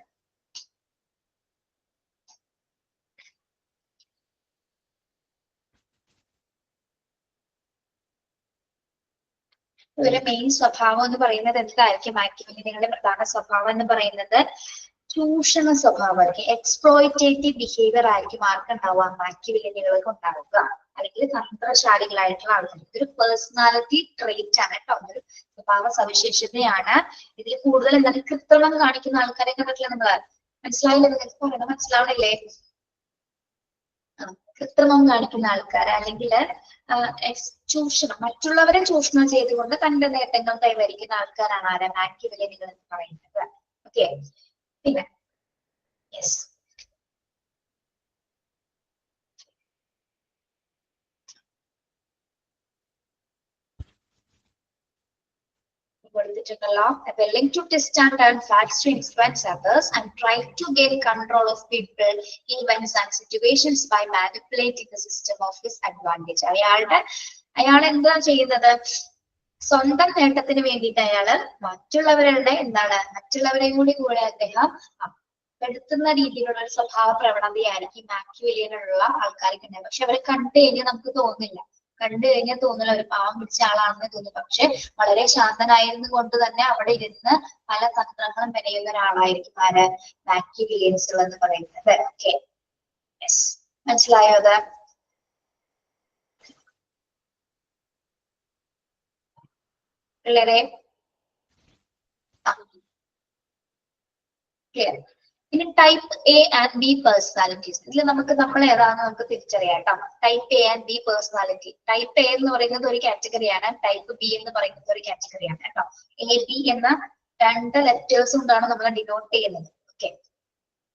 ഒരു മെയിൻ സ്വഭാവം എന്ന് പറയുന്നത് എന്തായിരിക്കും? മാക്കിയവെല്ലിയനികളുടെ പ്രധാന സ്വഭാവം എന്ന് പറയുന്നത് ചൂഷണ സ്വഭാവമായിരിക്കും. എക്സ്പ്ലോയിറ്റേറ്റീവ് ബിഹേവിയർ ആയിരിക്കും ആർക്കുണ്ടാവുക? മാക്കിയവെല്ലിയനികൾക്ക് ഉണ്ടാവുക, അല്ലെങ്കിൽ തന്ത്രശാലികളായിട്ടുള്ള ആൾക്കാർ. ഇതൊരു പേഴ്സണാലിറ്റി ട്രേറ്റ് ആണ് കേട്ടോ, ഒരു സ്വഭാവ സവിശേഷതയാണ്. ഇതിൽ കൂടുതൽ എന്താണ്? കൃത്രിമം കാണിക്കുന്ന ആൾക്കാരെ കണ്ടിട്ടില്ല നമ്മള്? മനസ്സിലായില്ലേ? നിങ്ങൾക്ക് പറയുന്നത് മനസ്സിലാവണില്ലേ? കൃത്രിമം കാണിക്കുന്ന ആൾക്കാർ, അല്ലെങ്കിൽ ചൂഷണം, മറ്റുള്ളവരെ ചൂഷണം ചെയ്തുകൊണ്ട് തന്റെ നേട്ടങ്ങൾ കൈവരിക്കുന്ന ആൾക്കാരാണ് ആരാ? മാക്കിയവെല്ലിയനികൾ എന്ന് പറയുന്നത്. ഓക്കെ, പിന്നെ yes, കൊടുത്തിട്ടുണ്ടല്ലോ. willing to twist and turn facts to influence others and try to gain control of people, events and situations by manipulating the system of his advantage. അയാൾ എന്താ ചെയ്യുന്നത്? സ്വന്തം നേട്ടത്തിന് വേണ്ടിയിട്ട് അയാള് മറ്റുള്ളവരുടെ മറ്റുള്ളവരെയും കൂടെ അദ്ദേഹം പെടുത്തുന്ന രീതിയിലുള്ള ഒരു സ്വഭാവ പ്രവണതയായിരിക്കും മാക്കിയവെല്ലിയനിലുള്ള ആൾക്കാർക്ക് ഉണ്ടായത്. പക്ഷെ അവരെ കണ്ടു കഴിഞ്ഞാൽ നമുക്ക് തോന്നില്ല, ഒരു പാവം പിടിച്ച ആളാണെന്ന് തോന്നും. പക്ഷെ വളരെ ശാന്തനായിരുന്നു കൊണ്ട് തന്നെ അവിടെ ഇരുന്ന് പല തന്ത്രങ്ങളും മെനയുന്ന ഒരാളായിരിക്കും ആര്? മാക്കിയവെല്ലിയൻസ് എന്ന് പറയുന്നത്. ഓക്കെ, യെസ്, മനസ്സിലായോ അത്? പിള്ളേരെ ക്ലിയർ? ഇനി type A and B personalities. ഇതിൽ നമ്മൾ ഏതാണെന്ന് നമുക്ക് തിരിച്ചറിയാം കേട്ടോ. Type A and B personality. Type A എന്ന് പറയുന്നത് ഒരു കാറ്റഗറിയാണ്, ടൈപ്പ് ബി എന്ന് പറയുന്നത് ഒരു കാറ്റഗറിയാണ് കേട്ടോ. എ ബി എന്ന രണ്ട് ലെറ്റേഴ്സ് കൊണ്ടാണ് നമ്മൾ ഡിനോട്ട് ചെയ്യുന്നത്. Okay,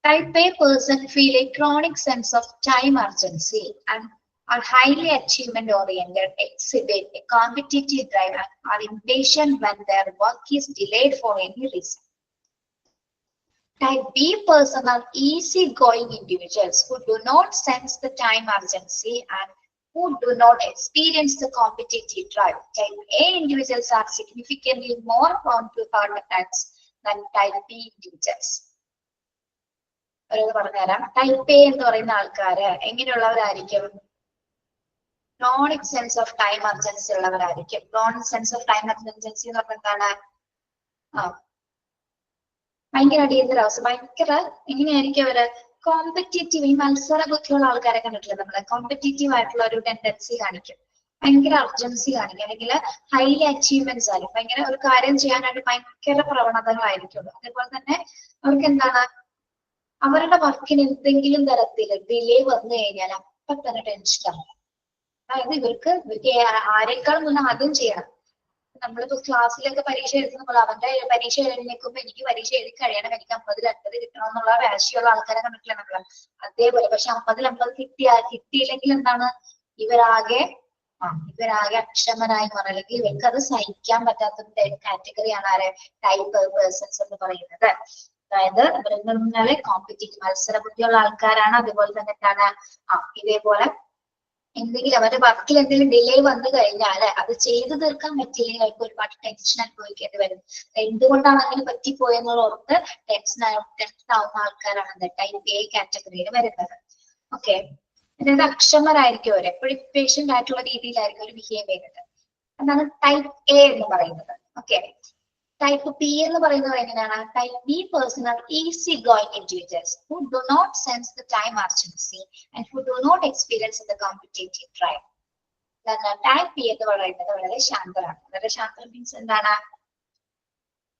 type A person feel A chronic sense of time urgency and are highly achievement oriented, exhibit a competitive drive and are impatient when their work is delayed for any reason. Type B person are easy-going individuals who do not sense the time urgency and who do not experience the competitive drive. Type A individuals are significantly more prone to heart attacks than type B individuals. പറഞ്ഞുതരാം. ടൈപ്പ് എ എന്ന് പറയുന്ന ആൾക്കാര് എങ്ങനെയുള്ളവരായിരിക്കും? Chronic sense of time urgency ഉള്ളവരായിരിക്കും. Chronic sense of time urgency എന്ന് പറഞ്ഞാൽ എന്താണ്? ഭയങ്കര അടിയന്തരാവസ്ഥ, ഭയങ്കര എങ്ങനെയായിരിക്കും അവര്? കോമ്പറ്റേറ്റീവ്, ഈ മത്സര ബുദ്ധിയുള്ള ആൾക്കാരെ കണ്ടിട്ടില്ല നമ്മള്? കോമ്പറ്റേറ്റീവ് ആയിട്ടുള്ള ഒരു ടെൻഡൻസി കാണിക്കും, ഭയങ്കര അർജൻസി കാണിക്കും, അല്ലെങ്കിൽ ഹൈലി അച്ചീവ്മെന്റ്സ് ആയിരിക്കും. ഭയങ്കര ഒരു കാര്യം ചെയ്യാനായിട്ട് ഭയങ്കര പ്രവണതകളായിരിക്കും. അതേപോലെ തന്നെ അവർക്ക് എന്താണ്? അവരുടെ വർക്കിന് എന്തെങ്കിലും തരത്തിൽ ഡിലേ വന്നു കഴിഞ്ഞാൽ അപ്പൊ തന്നെ ടെൻഷനാണ്. അതായത് ഇവർക്ക് ആരെക്കാൾ മുന്നേ ആദ്യം ചെയ്യണം. നമ്മളിപ്പോ ക്ലാസ്സിലൊക്കെ പരീക്ഷ എഴുതുമ്പോൾ അവന്റെ പരീക്ഷ എഴുതിയേക്കുമ്പോ എനിക്ക് പരീക്ഷ എഴുതി കഴിയണം, എനിക്ക് 50-50 കിട്ടണം എന്നുള്ള വാശിയുള്ള ആൾക്കാരെ കണ്ടിട്ടില്ല നമ്മള്? അതേപോലെ. പക്ഷെ 50-50 കിട്ടിയില്ലെങ്കിൽ എന്താണ്? ഇവരാകെ അക്ഷമനായി മാറും, അല്ലെങ്കിൽ ഇവർക്ക് അത് സഹിക്കാൻ പറ്റാത്ത കാറ്റഗറിയാണ് ആരെ? ടൈപ്പ് പേഴ്സൺസ് എന്ന് പറയുന്നത്. അതായത് മൃഗങ്ങളെ കോമ്പറ്റീറ്റീവ്, മത്സര ബുദ്ധിയുള്ള ആൾക്കാരാണ്. അതുപോലെ തന്നെ എന്താണ്? ഇതേപോലെ എന്തെങ്കിലും അവരുടെ വർക്കിൽ എന്തെങ്കിലും ഡിലേ വന്നു കഴിഞ്ഞാൽ അത് ചെയ്തു തീർക്കാൻ പറ്റില്ലെങ്കിൽ അവർക്ക് ഒരുപാട് ടെൻഷൻ അനുഭവിക്കേണ്ടി വരും. എന്തുകൊണ്ടാണ് അങ്ങനെ പറ്റിപ്പോയെന്നുള്ള ഓർത്ത് ടെൻഷൻ ആവുന്ന ആൾക്കാരാണ് ടൈപ്പ് എ കാറ്റഗറിയിൽ വരുന്നത്. ഓക്കെ, അതായത് അക്ഷമരായിരിക്കും അവർ, എപ്പോഴും പേഷ്യന്റ് ആയിട്ടുള്ള രീതിയിലായിരിക്കും അവർ ബിഹേവ് ചെയ്യുന്നത്. അതാണ് ടൈപ്പ് എ എന്ന് പറയുന്നത്. ഓക്കെ, ടൈപ്പ് ബി എന്ന് പറയുന്നത് എങ്ങനെയാണ്? Type B person are easy going individuals who do not sense the time urgency and who do not experience the competitive drive. Type B എന്ന് പറയുന്നത് വളരെ ശാന്തമാണ്. വളരെ ശാന്തം മീൻസ് എന്താണ്?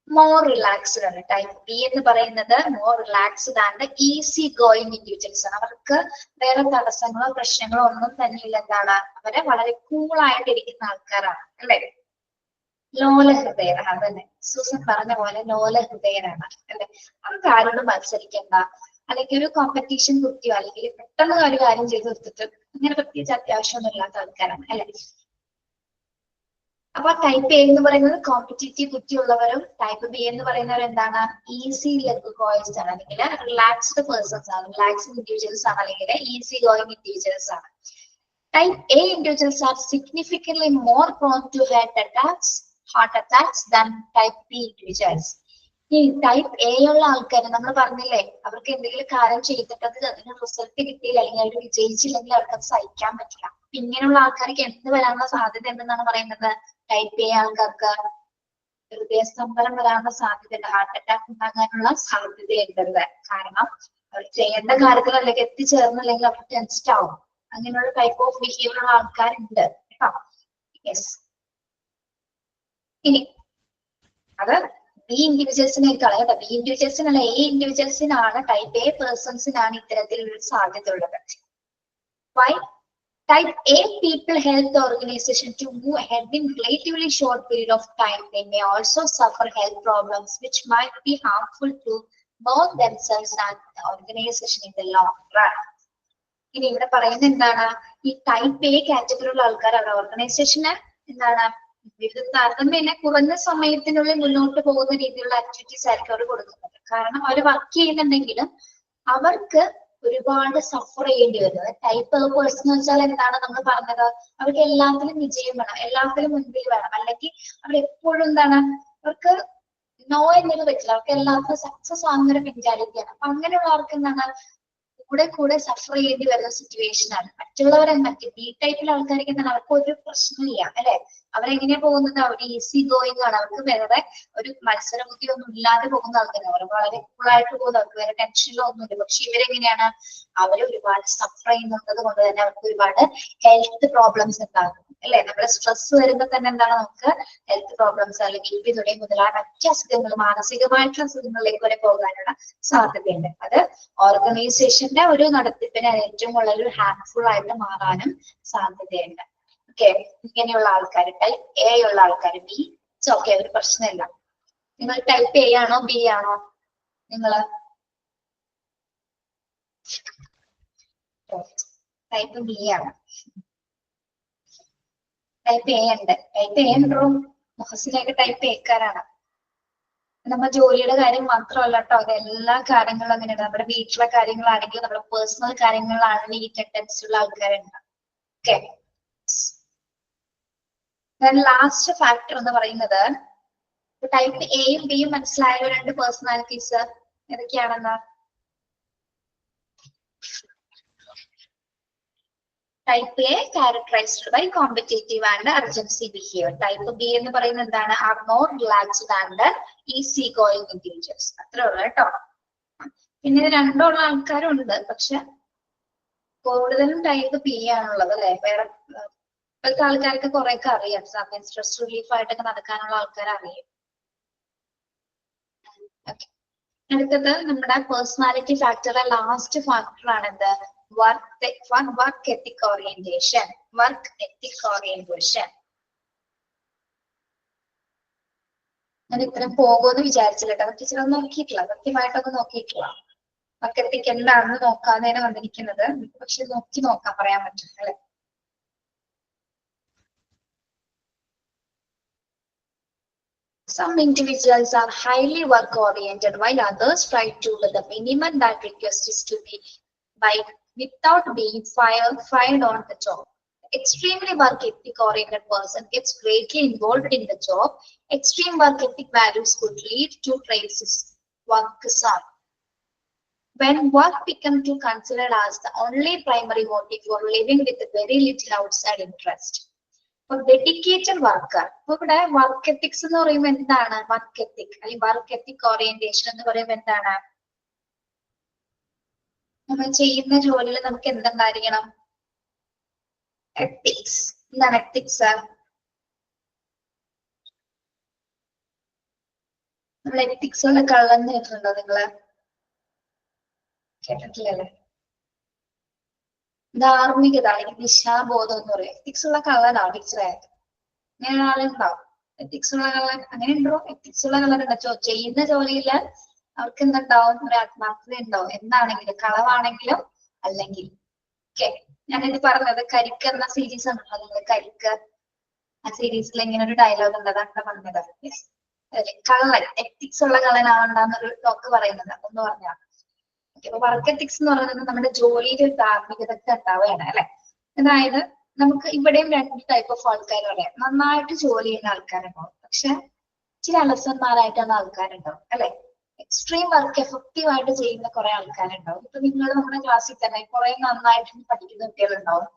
മോർ റിലാക്സ്ഡ് ആണ്. ടൈപ്പ് ബി എന്ന് പറയുന്നത് more relaxed and easy going individuals ആണ്. അവർക്ക് വേറെ തടസ്സങ്ങളോ പ്രശ്നങ്ങളോ ഒന്നും തന്നെ ഇല്ല. എന്താണ്? അവരെ വളരെ കൂളായിട്ടിരിക്കുന്ന ആൾക്കാരാണ് അല്ലേ? ലോലഹൃദയരാണ്. അതന്നെ സൂസൻ പറഞ്ഞ പോലെ ലോലഹൃദയരാണ് അല്ലെ. നമുക്ക് ആരോടും മത്സരിക്കണ്ട, അല്ലെങ്കിൽ ഒരു കോമ്പറ്റീഷൻ കുത്തിയോ അല്ലെങ്കിൽ പെട്ടെന്ന് ഒരു കാര്യം ചെയ്ത് തീർത്തിട്ട് അങ്ങനെ പ്രത്യേകിച്ച് അത്യാവശ്യമൊന്നും ഇല്ലാത്ത ആൾക്കാരാണ് അല്ലെ. അപ്പൊ ടൈപ്പ് എ എന്ന് പറയുന്നത് കോമ്പറ്റേറ്റീവ് ബുദ്ധിയുള്ളവരും ടൈപ്പ് ബി എന്ന് പറയുന്നവർ എന്താണ് ഈസി ഗോയിങ്സ് ആണ്, അല്ലെങ്കിൽ റിലാക്സ്ഡ് പേഴ്സൺസ് ആണ്, റിലാക്സ്ഡ് ഇൻഡിവിജ്വൽസ് ആണ്, അല്ലെങ്കിൽ ഈസി ഗോയിങ് ഇൻഡിവിജ്വൽസ് ആണ്. Type A individuals are significantly more prone to heart attacks than type B individuals. ഈ ടൈപ്പ് എ ഉള്ള ആൾക്കാർ നമ്മൾ പറഞ്ഞില്ലേ, അവർക്ക് എന്തെങ്കിലും കാര്യം ചെയ്തിട്ട് അതിന് റിസൾട്ട് കിട്ടിയില്ല അല്ലെങ്കിൽ അവർ വിജയിച്ചില്ലെങ്കിൽ അവർക്ക് അത് സഹിക്കാൻ പറ്റില്ല. ഇങ്ങനെയുള്ള ആൾക്കാർക്ക് എന്ത് വരാനുള്ള സാധ്യത എന്തെന്നാണ് പറയുന്നത്? ടൈപ്പ് എ ആൾക്കാർക്ക് ഹൃദയസ്തംഭനം വരാനുള്ള സാധ്യതയുണ്ട്, ഹാർട്ട് അറ്റാക്ക് ഉണ്ടാകാനുള്ള സാധ്യതയുണ്ട്. കാരണം അവർ ചെയ്യേണ്ട കാര്യത്തിൽ അല്ലെങ്കിൽ എത്തിച്ചേർന്നില്ലെങ്കിൽ അവർ ടെൻസ്ഡ് ആവും. അങ്ങനെയുള്ള ടൈപ്പ് ഓഫ് ബിഹേവിയർ ഉള്ള ആൾക്കാരുണ്ട് കേട്ടോ. യെസ്. ഇനി അത് ബി ഇൻഡിവിജ്വൽസിനേക്കാൾ കേട്ടോ, ബി ഇൻഡിവിജ്വൽസിനല്ല എ ഇൻഡിവിജ്വൽസിനാണ്, ടൈപ്പ് എ പേഴ്സൺസിനാണ് ഇത്തരത്തിലുള്ള സാധ്യത ഉള്ളത്. Y? Type A people help the organization to move ahead in relatively short period of time. They may also suffer health problems which might be harmful to both themselves and the organization in the long run. ഇനി ഇവിടെ പറയുന്നത് എന്താണ്? ഈ ടൈപ്പ് എ കാറ്റഗറിയിലുള്ള ആൾക്കാർ അവരുടെ ഓർഗനൈസേഷന് എന്താണ് താരതമ്യേന കുറഞ്ഞ സമയത്തിനുള്ളിൽ മുന്നോട്ട് പോകുന്ന രീതിയിലുള്ള ആക്ടിവിറ്റീസ് ആയിരിക്കും അവർ കൊടുക്കുന്നത്. കാരണം അവർ വർക്ക് ചെയ്യുന്നുണ്ടെങ്കിലും അവർക്ക് ഒരുപാട് സഫർ ചെയ്യേണ്ടി വരുന്നത്. ടൈപ്പ് എ പേഴ്സൺ എന്ന് വെച്ചാൽ എന്താണ് നമ്മൾ പറഞ്ഞത്? അവർക്ക് എല്ലാത്തിലും വിജയം വേണം, എല്ലാത്തിലും മുൻപിൽ വേണം, അല്ലെങ്കിൽ അവരെപ്പോഴും എന്താണ് അവർക്ക് നോ എന്നൊരു പറ്റില്ല, അവർക്ക് എല്ലാത്തിലും സക്സസ് ആകുന്ന ഒരു മെന്റാലിറ്റിയാണ്. അപ്പൊ അങ്ങനെയുള്ളവർക്ക് എന്താണ് കൂടെ സഫർ ചെയ്യേണ്ടി വരുന്ന സിറ്റുവേഷൻ ആണ്. മറ്റു ബി ടൈപ്പിലെ ആൾക്കാർക്ക് എന്താണ് അവർക്ക് ഒരു പ്രശ്നമില്ല അല്ലെ. അവരെങ്ങനെയാ പോകുന്നത്? അവർ ഈസി ഗോയിങ് ആണ്, അവർക്ക് വേറെ ഒരു മത്സര ബുദ്ധി ഒന്നും ഇല്ലാതെ പോകുന്ന ആൾക്കാരാണ്. അവർ വളരെ കൂളായിട്ട് പോകുന്നത്, അവർക്ക് വേറെ ടെൻഷനോ ഒന്നുമില്ല. പക്ഷെ ഇവരെങ്ങനെയാണ്? അവർ ഒരുപാട് സഫർ ചെയ്യുന്നത് കൊണ്ട് തന്നെ അവർക്ക് ഒരുപാട് ഹെൽത്ത് പ്രോബ്ലംസ് ഉണ്ടാകും അല്ലെ. നമ്മുടെ സ്ട്രെസ് വരുമ്പോൾ തന്നെ എന്താണ് നമുക്ക് ഹെൽത്ത് പ്രോബ്ലംസ് അല്ലെങ്കിൽ ബി തുടങ്ങിയ മുതലായ മറ്റു അസുഖങ്ങൾ, മാനസികമായിട്ടുള്ള അസുഖങ്ങളിലേക്ക് വരെ പോകാനുള്ള സാധ്യതയുണ്ട്. അത് ഓർഗനൈസേഷന്റെ ഒരു നടത്തിപ്പിന് ഏറ്റവും വളരെ ഹാർട്ട്ഫുൾ ആയിട്ട് മാറാനും സാധ്യതയുണ്ട്. ഓക്കെ, ഇങ്ങനെയുള്ള ആൾക്കാർ ടൈപ്പ് എ ഉള്ള ആൾക്കാർ. ബി ഓക്കെ, ഒരു പ്രശ്നമില്ല. നിങ്ങൾ ടൈപ്പ് എ ആണോ ബി ആണോ? നിങ്ങള് ടൈപ്പ് ബി ആണ്. ടൈപ്പ് എ ഉണ്ട്. ടൈപ്പ് എ ഉണ്ടോ? മുഹസിനൊക്കെ ടൈപ്പ് എക്കാരാണ്. നമ്മുടെ ജോലിയുടെ കാര്യം മാത്രമല്ല കേട്ടോ, അത് എല്ലാ കാര്യങ്ങളും അങ്ങനെയാണ്. നമ്മുടെ വീട്ടിലെ കാര്യങ്ങളാണെങ്കിലും നമ്മുടെ പേഴ്സണൽ കാര്യങ്ങളാണെങ്കിലും ഈ ടെൻഡൻസി ഉള്ള ആൾക്കാരുണ്ട്. ഓക്കെ, ലാസ്റ്റ് ഫാക്ടർ എന്ന് പറയുന്നത് ടൈപ്പ് എയും ബിയും മനസ്സിലായ രണ്ട് പേഴ്സണാലിറ്റീസ് ഏതൊക്കെയാണെന്ന്? Type A characterized by competitive and urgency behavior. Type B എന്ന് പറയുന്നത് എന്താണ്? Are more relaxed and easy going individuals. അത്രേ ഉള്ളു കേട്ടോ. പിന്നെ രണ്ടുള്ള ആൾക്കാരുണ്ട്, പക്ഷെ കൂടുതലും ടൈപ്പ് ബി ആണുള്ളത് അല്ലെ. വേറെ ഇപ്പോഴത്തെ ആൾക്കാർക്ക് കുറെയൊക്കെ അറിയാം, സമയം സ്ട്രെസ് റിലീഫ് ആയിട്ടൊക്കെ നടക്കാനുള്ള ആൾക്കാർ അറിയാം. അടുത്തത് നമ്മുടെ പേഴ്സണാലിറ്റി ഫാക്ടറെ ലാസ്റ്റ് ഫാക്ടർ ആണ് എന്ത്? Work ethic orientation. Work ethic orientation ഞാൻ ഇത്രയും പോകുമെന്ന് വിചാരിച്ചില്ല കേട്ടോ. ടീച്ചറൊന്നും നോക്കിയിട്ടില്ല, കൃത്യമായിട്ടൊന്നും നോക്കിയിട്ടില്ല. വർക്ക് എത്തിക് എന്താണെന്ന് നോക്കാതെയാണ് വന്നിരിക്കുന്നത്. പക്ഷെ നോക്കാൻ പറയാൻ പറ്റും അല്ലെ. Some individuals are highly work oriented while others try to do the minimum that request is to be without being fired on the job. Extremely work ethic oriented person gets greatly involved in the job. Extreme work ethic values could lead to traces workism. When work becomes to considered as the only primary motive for living with very little outside interest. Dedicated worker. അപ്പൊ ഇവിടെ വർക്ക് എത്തിക്സ് എന്ന് പറയുമ്പോൾ എന്താണ്? വർക്ക് എത്തിക് അല്ലെങ്കിൽ വർക്ക് എത്തിക് ഓറിയന്റേഷൻ എന്ന് പറയുമ്പോൾ എന്താണ്? നമ്മൾ ചെയ്യുന്ന ജോലിയിൽ നമുക്ക് എന്തുണ്ടായിരിക്കണം? എത്തിക്സ്. എന്താണ് എത്തിക്സ്? നമ്മൾ എത്തിക്സുള്ള കള്ളെന്ന് കേട്ടിട്ടുണ്ടോ നിങ്ങള്? കേട്ടിട്ടില്ലല്ലേ? ധാർമ്മികത അല്ലെങ്കിൽ ദിശാബോധം എന്ന് പറയും. എത്തിക്സ് ഉള്ള കള്ളനാണ് ടീച്ചറായത്. ഇങ്ങനെ ആളുണ്ടാവും. എത്തിക്സ് ഉള്ള കളർ അങ്ങനെ ഉണ്ടോ? എത്തിക്സ് ഉള്ള കളർ ഉണ്ടോ? ചെയ്യുന്ന ജോലിയിൽ അവർക്ക് എന്തുണ്ടാവും? ഒരു ആത്മാർത്ഥത ഉണ്ടാവും. എന്താണെങ്കിലും കളവാണെങ്കിലും അല്ലെങ്കിൽ. ഓക്കെ, ഞാനിത് പറഞ്ഞത് കരിക്ക് എന്ന സീരീസ് ഉണ്ടല്ലോ, കരിക്ക് ആ സീരീസിൽ ഇങ്ങനെ ഒരു ഡയലോഗ് ഉണ്ട്, അതാണ് പറഞ്ഞത്. അതെ, കള്ളൻ എത്തിക്സ് ഉള്ള കള്ളനാവണ്ടെന്നൊരു ടോക്ക് പറയുന്നത് എന്ന് പറഞ്ഞാൽ. അപ്പൊ വർക്ക് എത്തിക്സ് എന്ന് പറയുന്നത് നമ്മുടെ ജോലിയിൽ ഒരു ധാർമ്മികത ഉണ്ടാവുകയാണ് അല്ലെ. അതായത് നമുക്ക് ഇവിടെയും രണ്ട് ടൈപ്പ് ഓഫ് ആൾക്കാർ പറയാം. നന്നായിട്ട് ജോലി ചെയ്യുന്ന ആൾക്കാരുണ്ടാവും, പക്ഷെ ചില അലസന്മാരായിട്ടുള്ള ആൾക്കാരുണ്ടാവും അല്ലെ. എക്സ്ട്രീം വർക്ക് എഫക്റ്റീവ് ആയിട്ട് ചെയ്യുന്ന കുറെ ആൾക്കാരുണ്ടാവും. ഇപ്പൊ നിങ്ങൾ നമ്മുടെ ക്ലാസ്സിൽ തന്നെ കുറെ നന്നായിട്ട് പഠിക്കുന്ന കുട്ടികളുണ്ടാവും,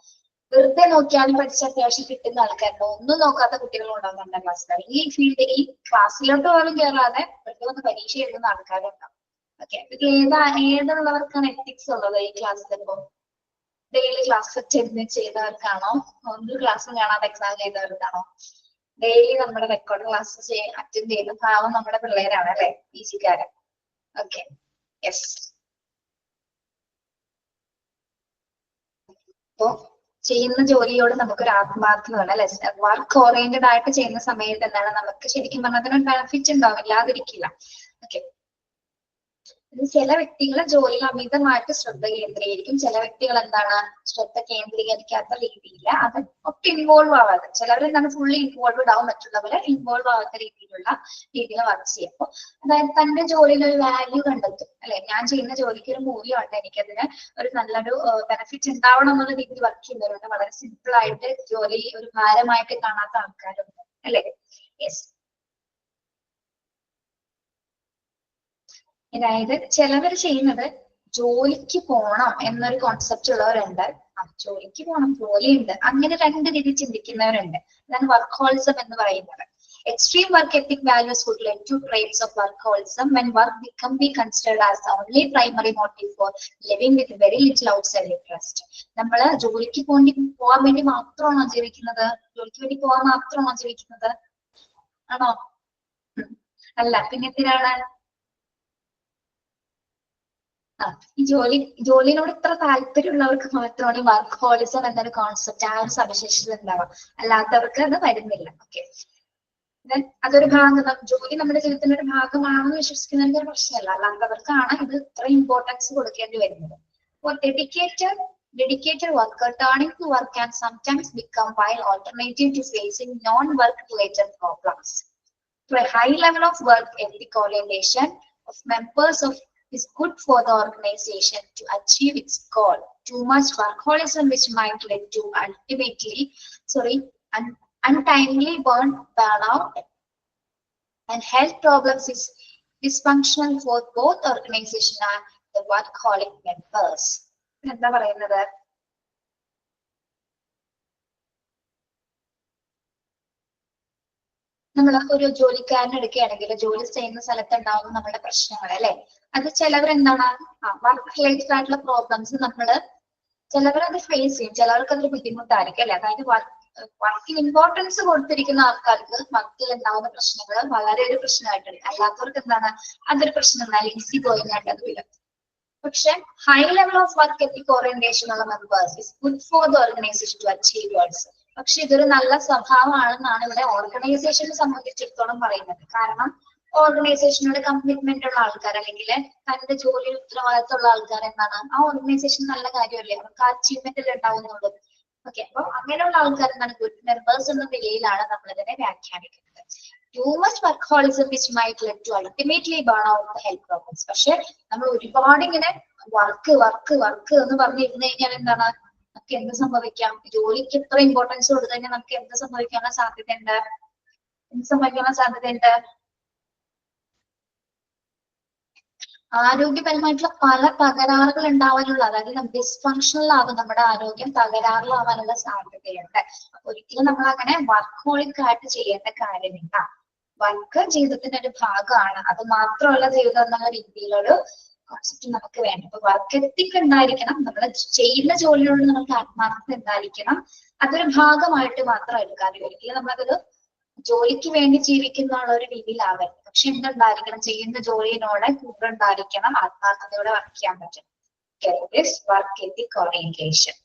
വെറുതെ നോക്കിയാലും പഠിച്ച അത്യാവശ്യം കിട്ടുന്ന ആൾക്കാരുണ്ടാവും, ഒന്നും നോക്കാത്ത കുട്ടികളുണ്ടാവും നമ്മുടെ ക്ലാസ്സിൽ. ഈ ഫീൽഡ് ഈ ക്ലാസ്സിലോട്ട് പോലും കയറാതെ വെറുതെ വന്ന് പരീക്ഷ എഴുതുന്ന ആൾക്കാരുണ്ടാവും. ഓക്കെ, ഏതുള്ളവർക്കാണ് എത്തിക്സ് ഉള്ളത് ഈ ക്ലാസ്സിൽ? ഇപ്പോ ഡെയിലി ക്ലാസ് അറ്റൻഡ് ചെയ്തവർക്കാണോ, ഒരു ക്ലാസ് കാണാതെ എക്സാം ചെയ്തവർക്കാണോ? ഡെയിലി നമ്മുടെ റെക്കോർഡ് ക്ലാസ് അറ്റൻഡ് ചെയ്യുന്ന പാവം നമ്മുടെ പിള്ളേരാണ് അല്ലെ, പി ജിക്കാരൻ. Okay, yes. അപ്പോ ചെയ്യുന്ന ജോലിയോട് നമുക്കൊരു ആത്മാർത്ഥത വേണം അല്ലെ. വർക്ക് ഓറിയന്റഡ് ആയിട്ട് ചെയ്യുന്ന സമയത്ത് എന്താണ് നമുക്ക് ശരിക്കും പറഞ്ഞാൽ അതിനൊരു ബെനിഫിറ്റ് ഉണ്ടാവും, ഇല്ലാതിരിക്കില്ല. ഓക്കെ, ചില വ്യക്തികൾ ജോലിയിൽ അമിതമായിട്ട് ശ്രദ്ധ കേന്ദ്രീകരിക്കും. ചില വ്യക്തികൾ എന്താണ് ശ്രദ്ധ കേന്ദ്രീകരിക്കാത്ത രീതിയിൽ അത് ഒട്ടും ഇൻവോൾവ് ആവാതെ, ചിലവരെന്താണ് ഫുള്ളി ഇൻവോൾവ്ഡ് ആവും, മറ്റുള്ളവരെ ഇൻവോൾവ് ആവാത്ത രീതിയിൽ വർക്ക് ചെയ്യും. അപ്പൊ അതായത് തന്റെ ജോലിയിൽ ഒരു വാല്യൂ കണ്ടെത്തും അല്ലെ. ഞാൻ ചെയ്യുന്ന ജോലിക്ക് ഒരു മൂല്യമുണ്ട്, എനിക്കതിന് ഒരു നല്ലൊരു ബെനിഫിറ്റ് ഉണ്ടാവണം എന്നുള്ള രീതിയിൽ വർക്ക് ചെയ്യുന്നവരുണ്ട്. വളരെ സിമ്പിൾ ആയിട്ട് ജോലി ഒരു ഭാരമായിട്ട് കാണാത്ത ആൾക്കാരുണ്ട് അല്ലെ. യെസ്. അതായത് ചിലവർ ചെയ്യുന്നത് ജോലിക്ക് പോണം എന്നൊരു കോൺസെപ്റ്റ് ഉള്ളവരുണ്ട്. ജോലിക്ക് പോണം, ജോലിയുണ്ട്, അങ്ങനെ രണ്ട് രീതി ചിന്തിക്കുന്നവരുണ്ട്. അതാണ് വർക്കോളിസം എന്ന് പറയുന്നത്. Extreme work ethic values would lead to traits of workaholism when work be considered as the only primary motive for living with very little outside interest. നമ്മള് ജോലിക്ക് പോകാൻ വേണ്ടി മാത്രമാണോ ജീവിക്കുന്നത്? ജോലിക്ക് വേണ്ടി പോകാൻ മാത്രമാണോ ജീവിക്കുന്നത്? ആണോ? അല്ല, പിന്നെ എന്തിനാണ്? ഈ ജോലിയോട് ഇത്ര താല്പര്യമുള്ളവർക്ക് മാത്രമാണ് വർക്കഹോളിസം എന്നൊരു കോൺസെപ്റ്റ്, ആ ഒരു സവിശേഷത ഉണ്ടാവുക. അല്ലാത്തവർക്ക് അത് വരുന്നില്ല. ഓക്കെ, അതൊരു ഭാഗം, ജോലി നമ്മുടെ ജീവിതത്തിന്റെ ഒരു ഭാഗമാണെന്ന് വിശ്വസിക്കുന്നതിന്റെ ഒരു പ്രശ്നമല്ല. അല്ലാത്തവർക്കാണ് ഇത് ഇത്ര ഇമ്പോർട്ടൻസ് കൊടുക്കേണ്ടി വരുന്നത്. അപ്പോൾ dedicated worker turning to work can sometimes become while alternative to facing non-work related problems. For a high level of work ethic orientation of members of is good for the organization to achieve its goal. Too much workaholism which might lead to untimely burnout and health problems is dysfunctional for both organization and the workaholic members. എന്താ പറയുന്നത്? നമ്മൾ ഒരു ജോലിക്കാരനെ എടുക്കുകയാണെങ്കിൽ ജോലി ചെയ്യുന്ന സ്ഥലത്ത് ഉണ്ടാവുന്ന നമ്മുടെ പ്രശ്നങ്ങൾ അല്ലെ, അത് ചിലവരെന്താണ് വർക്ക് റിലേറ്റഡ് ആയിട്ടുള്ള പ്രോബ്ലംസ് ചിലവരത് ഫേസ് ചെയ്യും, ചിലവർക്ക് അതൊരു ബുദ്ധിമുട്ടായിരിക്കും അല്ലെ. അതായത് വർക്കിന് ഇമ്പോർട്ടൻസ് കൊടുത്തിരിക്കുന്ന ആൾക്കാർക്ക് വർക്കിൽ ഉണ്ടാവുന്ന പ്രശ്നങ്ങൾ വളരെ ഒരു പ്രശ്നമായിട്ടുണ്ട്. അല്ലാത്തവർക്ക് എന്താണ് അതൊരു പ്രശ്നമല്ല, ഈസി ഗോയിങ് ആയിട്ട് അത് വരും. പക്ഷെ high level of work ethic orientation ഉള്ള members is good for the organisation to achieve goals. പക്ഷെ ഇതൊരു നല്ല സ്വഭാവമാണെന്നാണ് ഇവിടെ ഓർഗനൈസേഷനെ സംബന്ധിച്ചിടത്തോളം പറയുന്നത്. കാരണം ഓർഗനൈസേഷനോട് കമ്മിറ്റ്മെന്റ് ഉള്ള ആൾക്കാർ അല്ലെങ്കിൽ തന്റെ ജോലിയിൽ ഉത്തരവാദിത്തമുള്ള ആൾക്കാർ എന്താണ് ആ ഓർഗനൈസേഷൻ നല്ല കാര്യമല്ലേ, അവർക്ക് അച്ചീവ്മെന്റിൽ ഉണ്ടാവുന്നുള്ളൂ. ഓക്കെ, അപ്പൊ അങ്ങനെയുള്ള ആൾക്കാർ എന്താണ് ഗുഡ് മെമ്പേഴ്സ് എന്ന നിലയിലാണ് നമ്മൾ ഇതിനെ വ്യാഖ്യാനിക്കുന്നത്. Too much workaholism which might lead to ultimately burn out the health problems. പക്ഷെ നമ്മൾ ഒരുപാട് ഇങ്ങനെ വർക്ക് എന്ന് പറഞ്ഞിരുന്നു കഴിഞ്ഞാൽ എന്താണ് നമുക്ക് എന്ത് സംഭവിക്കാം? ജോലിക്ക് ഇത്ര ഇമ്പോർട്ടൻസ് കൊടുത്തു കഴിഞ്ഞാൽ നമുക്ക് എന്ത് സംഭവിക്കാനുള്ള സാധ്യതയുണ്ട്? ആരോഗ്യപരമായിട്ടുള്ള പല തകരാറുകൾ ഉണ്ടാവാനുള്ള, അതായത് ഡിസ്ഫങ്ഷണൽ ആകും നമ്മുടെ ആരോഗ്യം, തകരാറിലാവാനുള്ള സാധ്യതയുണ്ട്. അപ്പൊ ഒരിക്കലും നമ്മൾ അങ്ങനെ വർക്കഹോളിക് ആയിട്ട് ചെയ്യേണ്ട കാര്യമില്ല. വർക്ക് ജീവിതത്തിന്റെ ഒരു ഭാഗമാണ്, അത് മാത്രമല്ല ജീവിതം എന്നുള്ള രീതിയിലൊരു കോൺസെപ്റ്റ് നമുക്ക് വേണം. അപ്പൊ വർക്ക് എത്തിക് ഉണ്ടായിരിക്കണം, നമ്മൾ ചെയ്യുന്ന ജോലിയോട് നമുക്ക് ആത്മാർത്ഥത ഉണ്ടായിരിക്കണം. അതൊരു ഭാഗമായിട്ട് മാത്രം എടുക്കാതെ ഒരിക്കലും നമ്മളതൊരു ജോലിക്ക് വേണ്ടി ജീവിക്കുന്ന ഒരു രീതിയിലാവരുത്. പക്ഷെ എന്തുണ്ടായിരിക്കണം? ചെയ്യുന്ന ജോലിയോടെ കൂടെ ഉണ്ടായിരിക്കണം, ആത്മാർത്ഥതയോടെ വർക്ക് ചെയ്യാൻ പറ്റും. Work ethic orientation.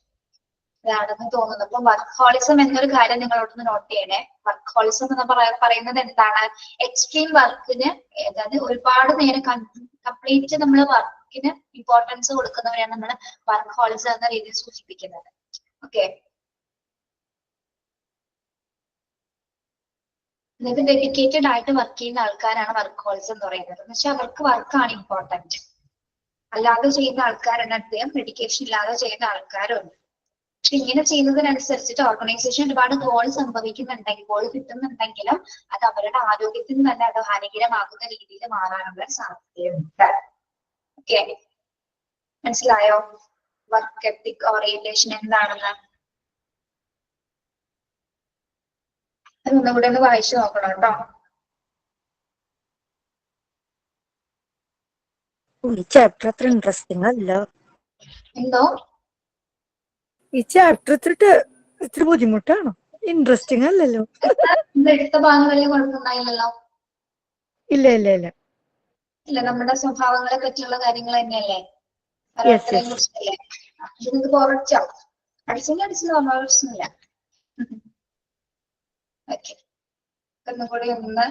ഇതാണെന്ന് തോന്നുന്നു. അപ്പൊ വർക്കഹോളിസം എന്നൊരു കാര്യം നിങ്ങളോടൊന്ന് നോട്ട് ചെയ്യണേ. വർക്കഹോളിസം എന്ന് പറയുന്നത് എന്താണ്? എക്സ്ട്രീം വർക്കിന്, അതായത് ഒരുപാട് നേരം കംപ്ലീറ്റ് നമ്മൾ വർക്കിന് ഇമ്പോർട്ടൻസ് കൊടുക്കുന്നവരെയാണ് നമ്മൾ വർക്കഹോളിസം എന്ന രീതിയിൽ സൂചിപ്പിക്കുന്നത്. ഓക്കെ, അതായത് ഡെഡിക്കേറ്റഡ് ആയിട്ട് വർക്ക് ചെയ്യുന്ന ആൾക്കാരാണ് വർക്കഹോളിസം എന്ന് പറയുന്നത്. എന്ന് വെച്ചാൽ അവർക്ക് വർക്കാണ് ഇമ്പോർട്ടന്റ്. അല്ലാതെ ചെയ്യുന്ന ആൾക്കാരുണ്ട്, അദ്ദേഹം ഡെഡിക്കേഷൻ ഇല്ലാതെ ചെയ്യുന്ന ആൾക്കാരുണ്ട്. പക്ഷെ ഇങ്ങനെ ചെയ്യുന്നതിനനുസരിച്ചിട്ട് ഓർഗനൈസേഷൻ ഒരുപാട് ഗോൾ സംഭവിക്കുന്നുണ്ടെങ്കിൽ, ഗോൾ കിട്ടുന്നുണ്ടെങ്കിലും അത് അവരുടെ ആരോഗ്യത്തിന് തന്നെ അത് ഹാനികരമാകുന്ന രീതിയിൽ മാറാനുള്ള സാധ്യതയുണ്ട്. ഓക്കെ, മനസ്സിലായോ വർക്ക് എത്തിക് ഓറിയന്റേഷൻ എന്താണെന്ന്? അതൊന്നുകൂടെ ഒന്ന് വായിച്ചു നോക്കണം കേട്ടോ. ഈ ചാപ്റ്റർ അത്ര ഇൻട്രസ്റ്റിംഗ് അല്ല. എന്തോ? ഈ ചാപ്റ്റർ ഇത്ര ബുദ്ധിമുട്ടാണോ? ഇൻട്രസ്റ്റിംഗ് അല്ലല്ലോ. എടുത്ത ഭാഗം വലിയ കുഴപ്പമുണ്ടായില്ലല്ലോ. ഇല്ല ഇല്ല ഇല്ല ഇല്ല, നമ്മുടെ സ്വഭാവങ്ങളെ പറ്റിയുള്ള കാര്യങ്ങൾ തന്നെയല്ലേ, Yes, ഓരോരുത്തരെയും yes. കുറിച്ചല്ലേ. ഇത് നിങ്ങൾക്ക് കുറച്ചോ അടിച്ചില്ല നമ്മൾ പ്രശ്നമില്ല. ഓക്കെ, ഒന്നും കൂടി ഒന്ന്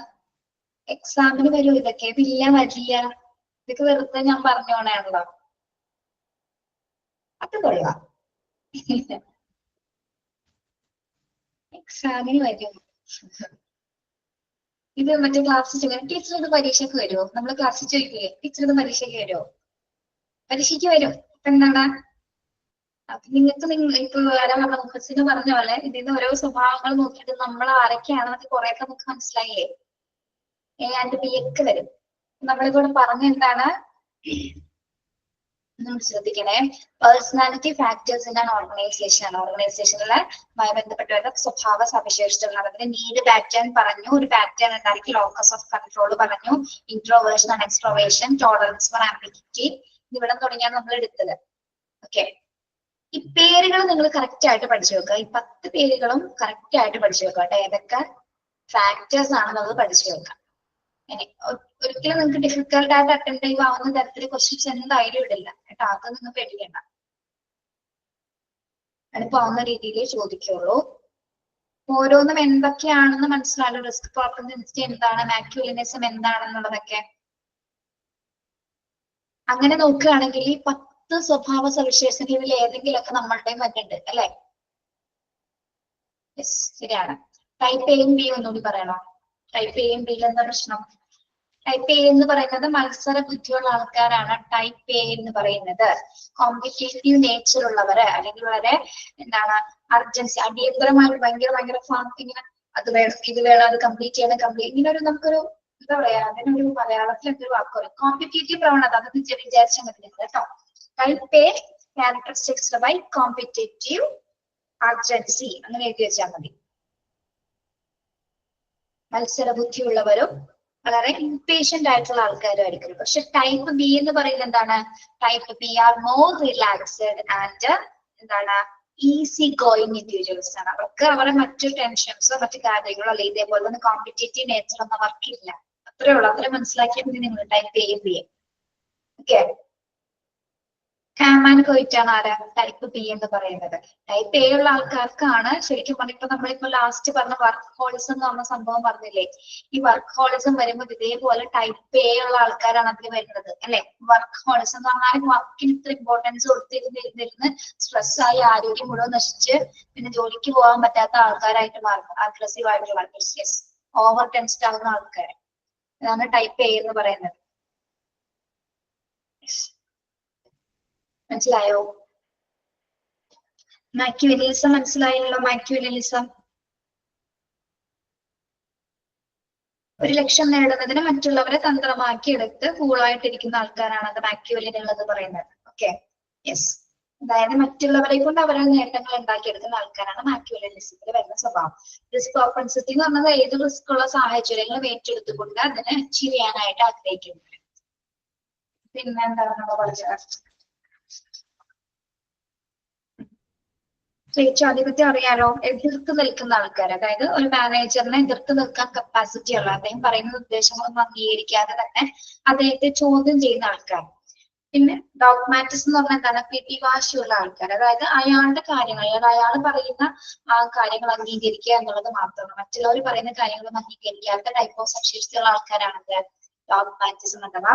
എക്സാമിന് വരും ഇതൊക്കെ. ഇതില്ല, വരില്ല, ഇതൊക്കെ വെറുതെ ഞാൻ പറഞ്ഞോണാണല്ലോ. അത് കൊള്ളാം. എക്സാമിന് വരും. ഇത് മറ്റേ ക്ലാസ്സിൽ ചോദിക്കും, ടീച്ചർ ഇത് പരീക്ഷയ്ക്ക് വരുമോ? നമ്മൾ ക്ലാസ്സിൽ ചോദിക്കില്ലേ, ടീച്ചർ ഇത് പരീക്ഷയ്ക്ക് വരുമോ? പരീക്ഷയ്ക്ക് വരും. അപ്പൊ എന്താണ്, അപ്പൊ നിങ്ങൾക്ക് ഇപ്പൊ മുഖസിന് പറഞ്ഞ പോലെ ഇതിന്റെ ഓരോ സ്വഭാവങ്ങൾ നോക്കിയിട്ട് നമ്മൾ ആരൊക്കെയാണെന്നൊക്കെ കുറെയൊക്കെ നമുക്ക് മനസ്സിലായില്ലേ. എ ആൻഡ് ബി ഒക്കെ വരും. നമ്മളിവിടെ പറഞ്ഞ എന്താണ്, ശ്രദ്ധിക്കണേ, personality factors in an organisation. ഓർഗനൈസേഷനുമായി ബന്ധപ്പെട്ട് വരുന്ന സ്വഭാവ സവിശേഷതകളാണ്. അതിന് നീഡ് പാറ്റേൺ പറഞ്ഞു, ഒരു പാറ്റേൺ ഉണ്ടാക്കി, ലോക്കസ് ഓഫ് കൺട്രോൾ പറഞ്ഞു, introversion and extroversion, tolerance for ambiguity, ഇവിടെ തുടങ്ങിയാണ് നമ്മൾ എടുത്തത്. ഓക്കെ, ഈ പേരുകൾ നിങ്ങൾ കറക്റ്റ് ആയിട്ട് പഠിച്ചു വെക്കുക. ഈ 10 പേരുകളും കറക്റ്റ് ആയിട്ട് പഠിച്ചു വെക്കുക കേട്ടോ. ഏതൊക്കെ ഫാക്ടേഴ്സ് ആണെന്നുള്ളത് പഠിച്ചു വെക്കുക. ഇനി ഒരിക്കലും നിങ്ങൾക്ക് ഡിഫിക്കൽട്ട് ആയിട്ട് അറ്റൻഡ് ആവുന്ന തരത്തിൽ ക്വസ്റ്റ്യൻസ് എന്തായാലും ഇടില്ല കേട്ടോ. അത് നിങ്ങൾ പേടിക്കണ്ട, എളുപ്പമാവുന്ന രീതിയിലേ ചോദിക്കുള്ളൂ. ഓരോന്നും എന്തൊക്കെയാണെന്ന് മനസ്സിലായാലും, റിസ്ക് പ്രോപ്പൻസിറ്റി എന്താണ്, മാക്യുലിനിസം എന്താണെന്നുള്ളതൊക്കെ അങ്ങനെ നോക്കുകയാണെങ്കിൽ ഈ 10 സ്വഭാവ സവിശേഷതകളിൽ ഏതെങ്കിലുമൊക്കെ നമ്മളുടെ മറ്റുണ്ട് അല്ലെ. യെസ്, ശരിയാണ്. ടൈപ്പ് എയും ബി ഒന്നുകൂടി പറയണോ? ടൈപ്പ് എയും ബിയിൽ എന്താ പ്രശ്നം? ടൈപ്പ് എ എന്ന് പറയുന്നത് മത്സര ബുദ്ധിയുള്ള ആൾക്കാരാണ്. ടൈപ്പ് എ എന്ന് പറയുന്നത് കോമ്പറ്റേറ്റീവ് നേച്ചർ ഉള്ളവര്, അല്ലെങ്കിൽ വളരെ എന്താണ് അർജൻസി, അടിയന്തരമായിട്ട് ഭയങ്കര ഫാസ്റ്റ്, ഇങ്ങനെ അത് വേണം ഇത് വേണം അത് കംപ്ലീറ്റ് ചെയ്യണം ഇങ്ങനെ ഒരു നമുക്കൊരു എന്താ പറയാ, അതിനൊരു മലയാളത്തിൽ എന്തൊരു വാക്ക് പറയും, കോമ്പറ്റേറ്റീവ് പ്രവണത. അത് വിചാരിച്ചാൽ മതി കേട്ടോ. Type A characteristics by competitive urgency, അങ്ങനെ എഴുതി വെച്ചാൽ മതി. മത്സര ബുദ്ധിയുള്ളവരും വളരെ ഇംപേഷ്യന്റ് ആയിട്ടുള്ള ആൾക്കാരും ആയിരിക്കും. പക്ഷെ ടൈപ്പ് ബി എന്ന് പറയുന്നത് എന്താണ്? Type B are more relaxed and എന്താണ് ഈസി ഗോയിങ് ഇൻഡിവിജ്വൽസ് ആണ്. അവർക്ക് അവരുടെ മറ്റു ടെൻഷൻസോ മറ്റു കാര്യങ്ങളോ അല്ലെ ഇതേപോലെ തന്നെ കോമ്പറ്റേറ്റീവ് നേച്ചർ ഒന്നും അവർക്കില്ല. അത്രേ ഉള്ളൂ. അത്ര മനസ്സിലാക്കിയാൽ മതി നിങ്ങൾ ടൈപ്പ് എയും ബി. ഓക്കെ, കാമാൻ കോയിറ്റാണ് ആരാ ടൈപ്പ് ബി എന്ന് പറയുന്നത്. ടൈപ്പ് എ ഉള്ള ആൾക്കാർക്കാണ് ശരിക്കും പറഞ്ഞിപ്പോ നമ്മളിപ്പോ ലാസ്റ്റ് പറഞ്ഞ വർക്ക് ഹോളിസം എന്ന് പറഞ്ഞ സംഭവം പറഞ്ഞില്ലേ. ഈ വർക്ക് ഹോളിസം വരുമ്പോൾ ഇതേപോലെ ടൈപ്പ് എ ഉള്ള ആൾക്കാരാണ് അതിൽ വരുന്നത് അല്ലെ. വർക്ക് ഹോളിസം എന്ന് പറഞ്ഞാൽ വർക്കിന് ഇത്ര ഇമ്പോർട്ടൻസ് കൊടുത്തിരുന്നിരുന്ന് സ്ട്രെസ്സായി ആരോഗ്യം മുഴുവൻ നശിച്ച് പിന്നെ ജോലിക്ക് പോകാൻ പറ്റാത്ത ആൾക്കാരായിട്ട് മാറുന്നത്, അഗ്രസീവ് ആയിട്ടുള്ള ആൾക്കാർ, ഓവർ ടെൻസ്ഡ് ആകുന്ന ആൾക്കാർ. അതാണ് ടൈപ്പ് എ എന്ന് പറയുന്നത്. മനസ്സിലായോ? മാക്യുവലിസം മനസ്സിലായല്ലോ. മാക്യുവലിസം ഒരു ലക്ഷ്യം നേടുന്നതിന് മറ്റുള്ളവരെ തന്ത്രമാക്കി എടുത്ത് കൂളായിട്ടിരിക്കുന്ന ആൾക്കാരാണ് അത് മാക്യുവലിനുകൾ എന്ന് പറയുന്നത്. Okay, yes. അതായത് മറ്റുള്ളവരെ കൊണ്ട് അവരുടെ നേട്ടങ്ങൾ ഉണ്ടാക്കിയെടുക്കുന്ന ആൾക്കാരാണ് മാക്യുവലിസത്തിൽ വരുന്ന സ്വഭാവം. റിസ്ക് പ്രോപ്പൻസിറ്റി എന്ന് പറഞ്ഞത് ഏത് റിസ്ക് ഉള്ള സാഹചര്യങ്ങളും ഏറ്റെടുത്തുകൊണ്ട് അതിനെ അച്ചീവ് ചെയ്യാനായിട്ട് ആഗ്രഹിക്കുന്നത്. പിന്നെ എന്താണ് നമ്മൾ പഠിച്ചത്? സ്വേച്ഛാധിപത്യം അറിയാലോ. എതിർത്ത് നിൽക്കുന്ന ആൾക്കാർ, അതായത് ഒരു മാനേജറിനെ എതിർത്ത് നിൽക്കാൻ കപ്പാസിറ്റി ഉള്ള, അദ്ദേഹം പറയുന്ന നിർദ്ദേശങ്ങളൊന്നും അംഗീകരിക്കാതെ തന്നെ അദ്ദേഹത്തെ ചോദ്യം ചെയ്യുന്ന ആൾക്കാർ. പിന്നെ ഡോഗ്മാറ്റിസം എന്ന് പറഞ്ഞാൽ എന്താണ്? പിടിവാശിയുള്ള ആൾക്കാർ. അതായത് അയാളുടെ കാര്യങ്ങൾ, അയാൾ പറയുന്ന ആ കാര്യങ്ങൾ അംഗീകരിക്കുക എന്നുള്ളത് മാത്രമാണ്. മറ്റുള്ളവർ പറയുന്ന കാര്യങ്ങളൊന്നും അംഗീകരിക്കാത്ത ടൈപ്പ് ഓഫ് സവിശേഷതയുള്ള ആൾക്കാരാണ് ഡോഗ്മാറ്റിസം അഥവാ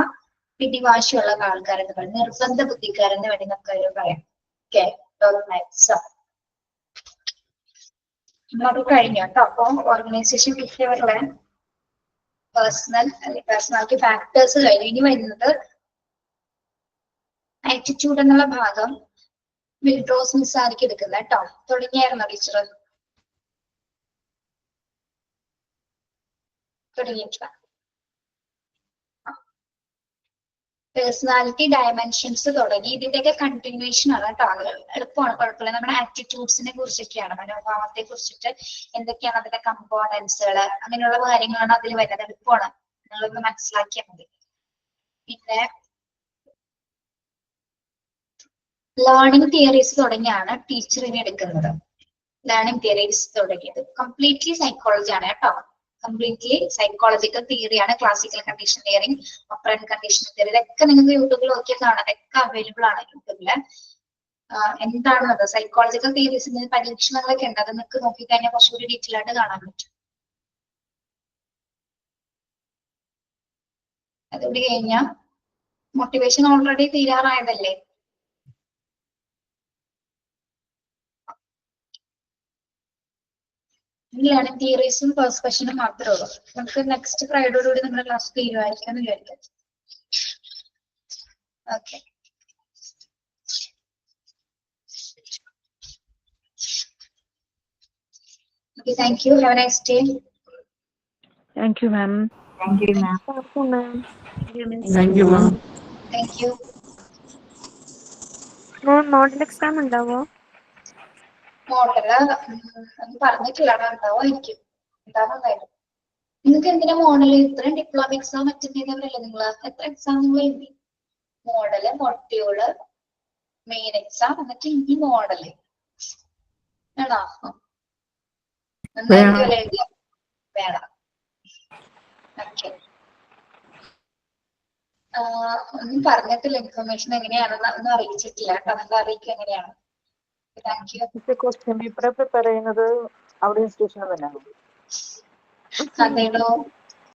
പിടിവാശിയുള്ള ആൾക്കാരെന്ന് പറയും. നിർബന്ധ ബുദ്ധിക്കാരെന്ന് വേണ്ടി നമുക്ക് അവർ പറയാം. ഓക്കെ, ഡോഗ്മാറ്റിസം അത് കഴിഞ്ഞു കേട്ടോ. അപ്പൊ ഓർഗനൈസേഷൻ ബിഹേവിയറിലെ പേഴ്സണാലിറ്റി ഫാക്ടേഴ്സ് കഴിഞ്ഞു. ഇനി വരുന്നത് ആറ്റിറ്റ്യൂഡ് എന്നുള്ള ഭാഗം വിൽഡ്രോസ് മിസ്സായിരിക്കും എടുക്കുന്നത് കേട്ടോ. തുടങ്ങിയായിരുന്നോ ടീച്ചർ? തുടങ്ങിയിട്ടില്ല. പേഴ്സണാലിറ്റി ഡയമെൻഷൻസ് തുടങ്ങി. ഇതിന്റെയൊക്കെ കണ്ടിന്യൂഷൻ ആണ് കേട്ടോ. എളുപ്പമാണ്, കുഴപ്പമില്ല. നമ്മുടെ ആറ്റിറ്റ്യൂഡ്സിനെ കുറിച്ചൊക്കെയാണ്, മനോഭാവത്തെ കുറിച്ചിട്ട് എന്തൊക്കെയാണ് അതിന്റെ കമ്പോണൻസുകൾ, അങ്ങനെയുള്ള കാര്യങ്ങളാണ് അതിൽ വരുന്നത്. എളുപ്പമാണ്, നിങ്ങളൊന്ന് മനസ്സിലാക്കിയാൽ മതി. പിന്നെ ലേണിംഗ് തിയറീസ് തുടങ്ങിയാണ് ടീച്ചർ ഇനി എടുക്കുന്നത്. ലേണിംഗ് തിയറീസ് തുടങ്ങിയത് കംപ്ലീറ്റ്ലി സൈക്കോളജി ആണ് കേട്ടോ. കംപ്ലീറ്റ്ലി സൈക്കോളജിക്കൽ തിയറിയാണ്. Classical condition theory, operant condition theory, ഇതൊക്കെ നിങ്ങൾക്ക് യൂട്യൂബിൽ നോക്കിയാൽ കാണാം. ഇതൊക്കെ അവൈലബിൾ ആണ് യൂട്യൂബില്. എന്താണത് സൈക്കോളജിക്കൽ തിയറീസിന് പരീക്ഷണങ്ങളൊക്കെ ഉണ്ട്. അത് നിങ്ങൾക്ക് നോക്കിക്കഴിഞ്ഞാൽ കുറച്ചുകൂടി ഡീറ്റെയിൽ ആയിട്ട് കാണാൻ പറ്റും. അതുകൂടി കഴിഞ്ഞാൽ മോട്ടിവേഷൻ ഓൾറെഡി തീരാറായതല്ലേ. ലേണിംഗ് തിയറീസും പെർസ്പെക്ഷനും മാത്രമേ ഉള്ളൂ. നമുക്ക് നെക്സ്റ്റ് ഫ്രൈഡോടുകൂടി നമ്മുടെ ക്ലാസ് തീരുമാനിക്കാന്ന് വിചാരിക്കാം. Okay, thank you. Have A nice day. Thank you ma'am. Thank you, ma'am. Thank you, ma'am. Thank you. Model exam ഉണ്ടാവോ? മോഡല് ഒന്നും പറഞ്ഞിട്ടില്ല, ഉണ്ടാവുമായിരിക്കും. എന്താണെന്നായിരുന്നു നിങ്ങൾക്ക് എന്തിനാ മോഡല്? ഇത്രയും ഡിപ്ലോമ എക്സാം അറ്റൻഡ് ചെയ്തവരല്ലേ നിങ്ങൾ? എത്ര എക്സാം നിങ്ങൾ എഴുതി? മോഡല്, മൊഡ്യൂള്, മെയിൻ എക്സാം, എന്നിട്ട് ഇനി മോഡല് ആണോ? നന്നായിരിക്കുമല്ലോ എഴുതിയ? വേണം. ഓക്കെ, ഒന്നും പറഞ്ഞിട്ടില്ല. ഇൻഫർമേഷൻ എങ്ങനെയാണെന്ന് ഒന്നും അറിയിച്ചിട്ടില്ല കേട്ടോ. നിങ്ങൾ അറിയിക്കുക എങ്ങനെയാണ്. Thank you. Question paper prepare ചെയ്യുന്നത് അവിടെ ഇൻസ്റ്റിറ്റ്യൂഷനിൽ തന്നെയാണോ? അതേടോ.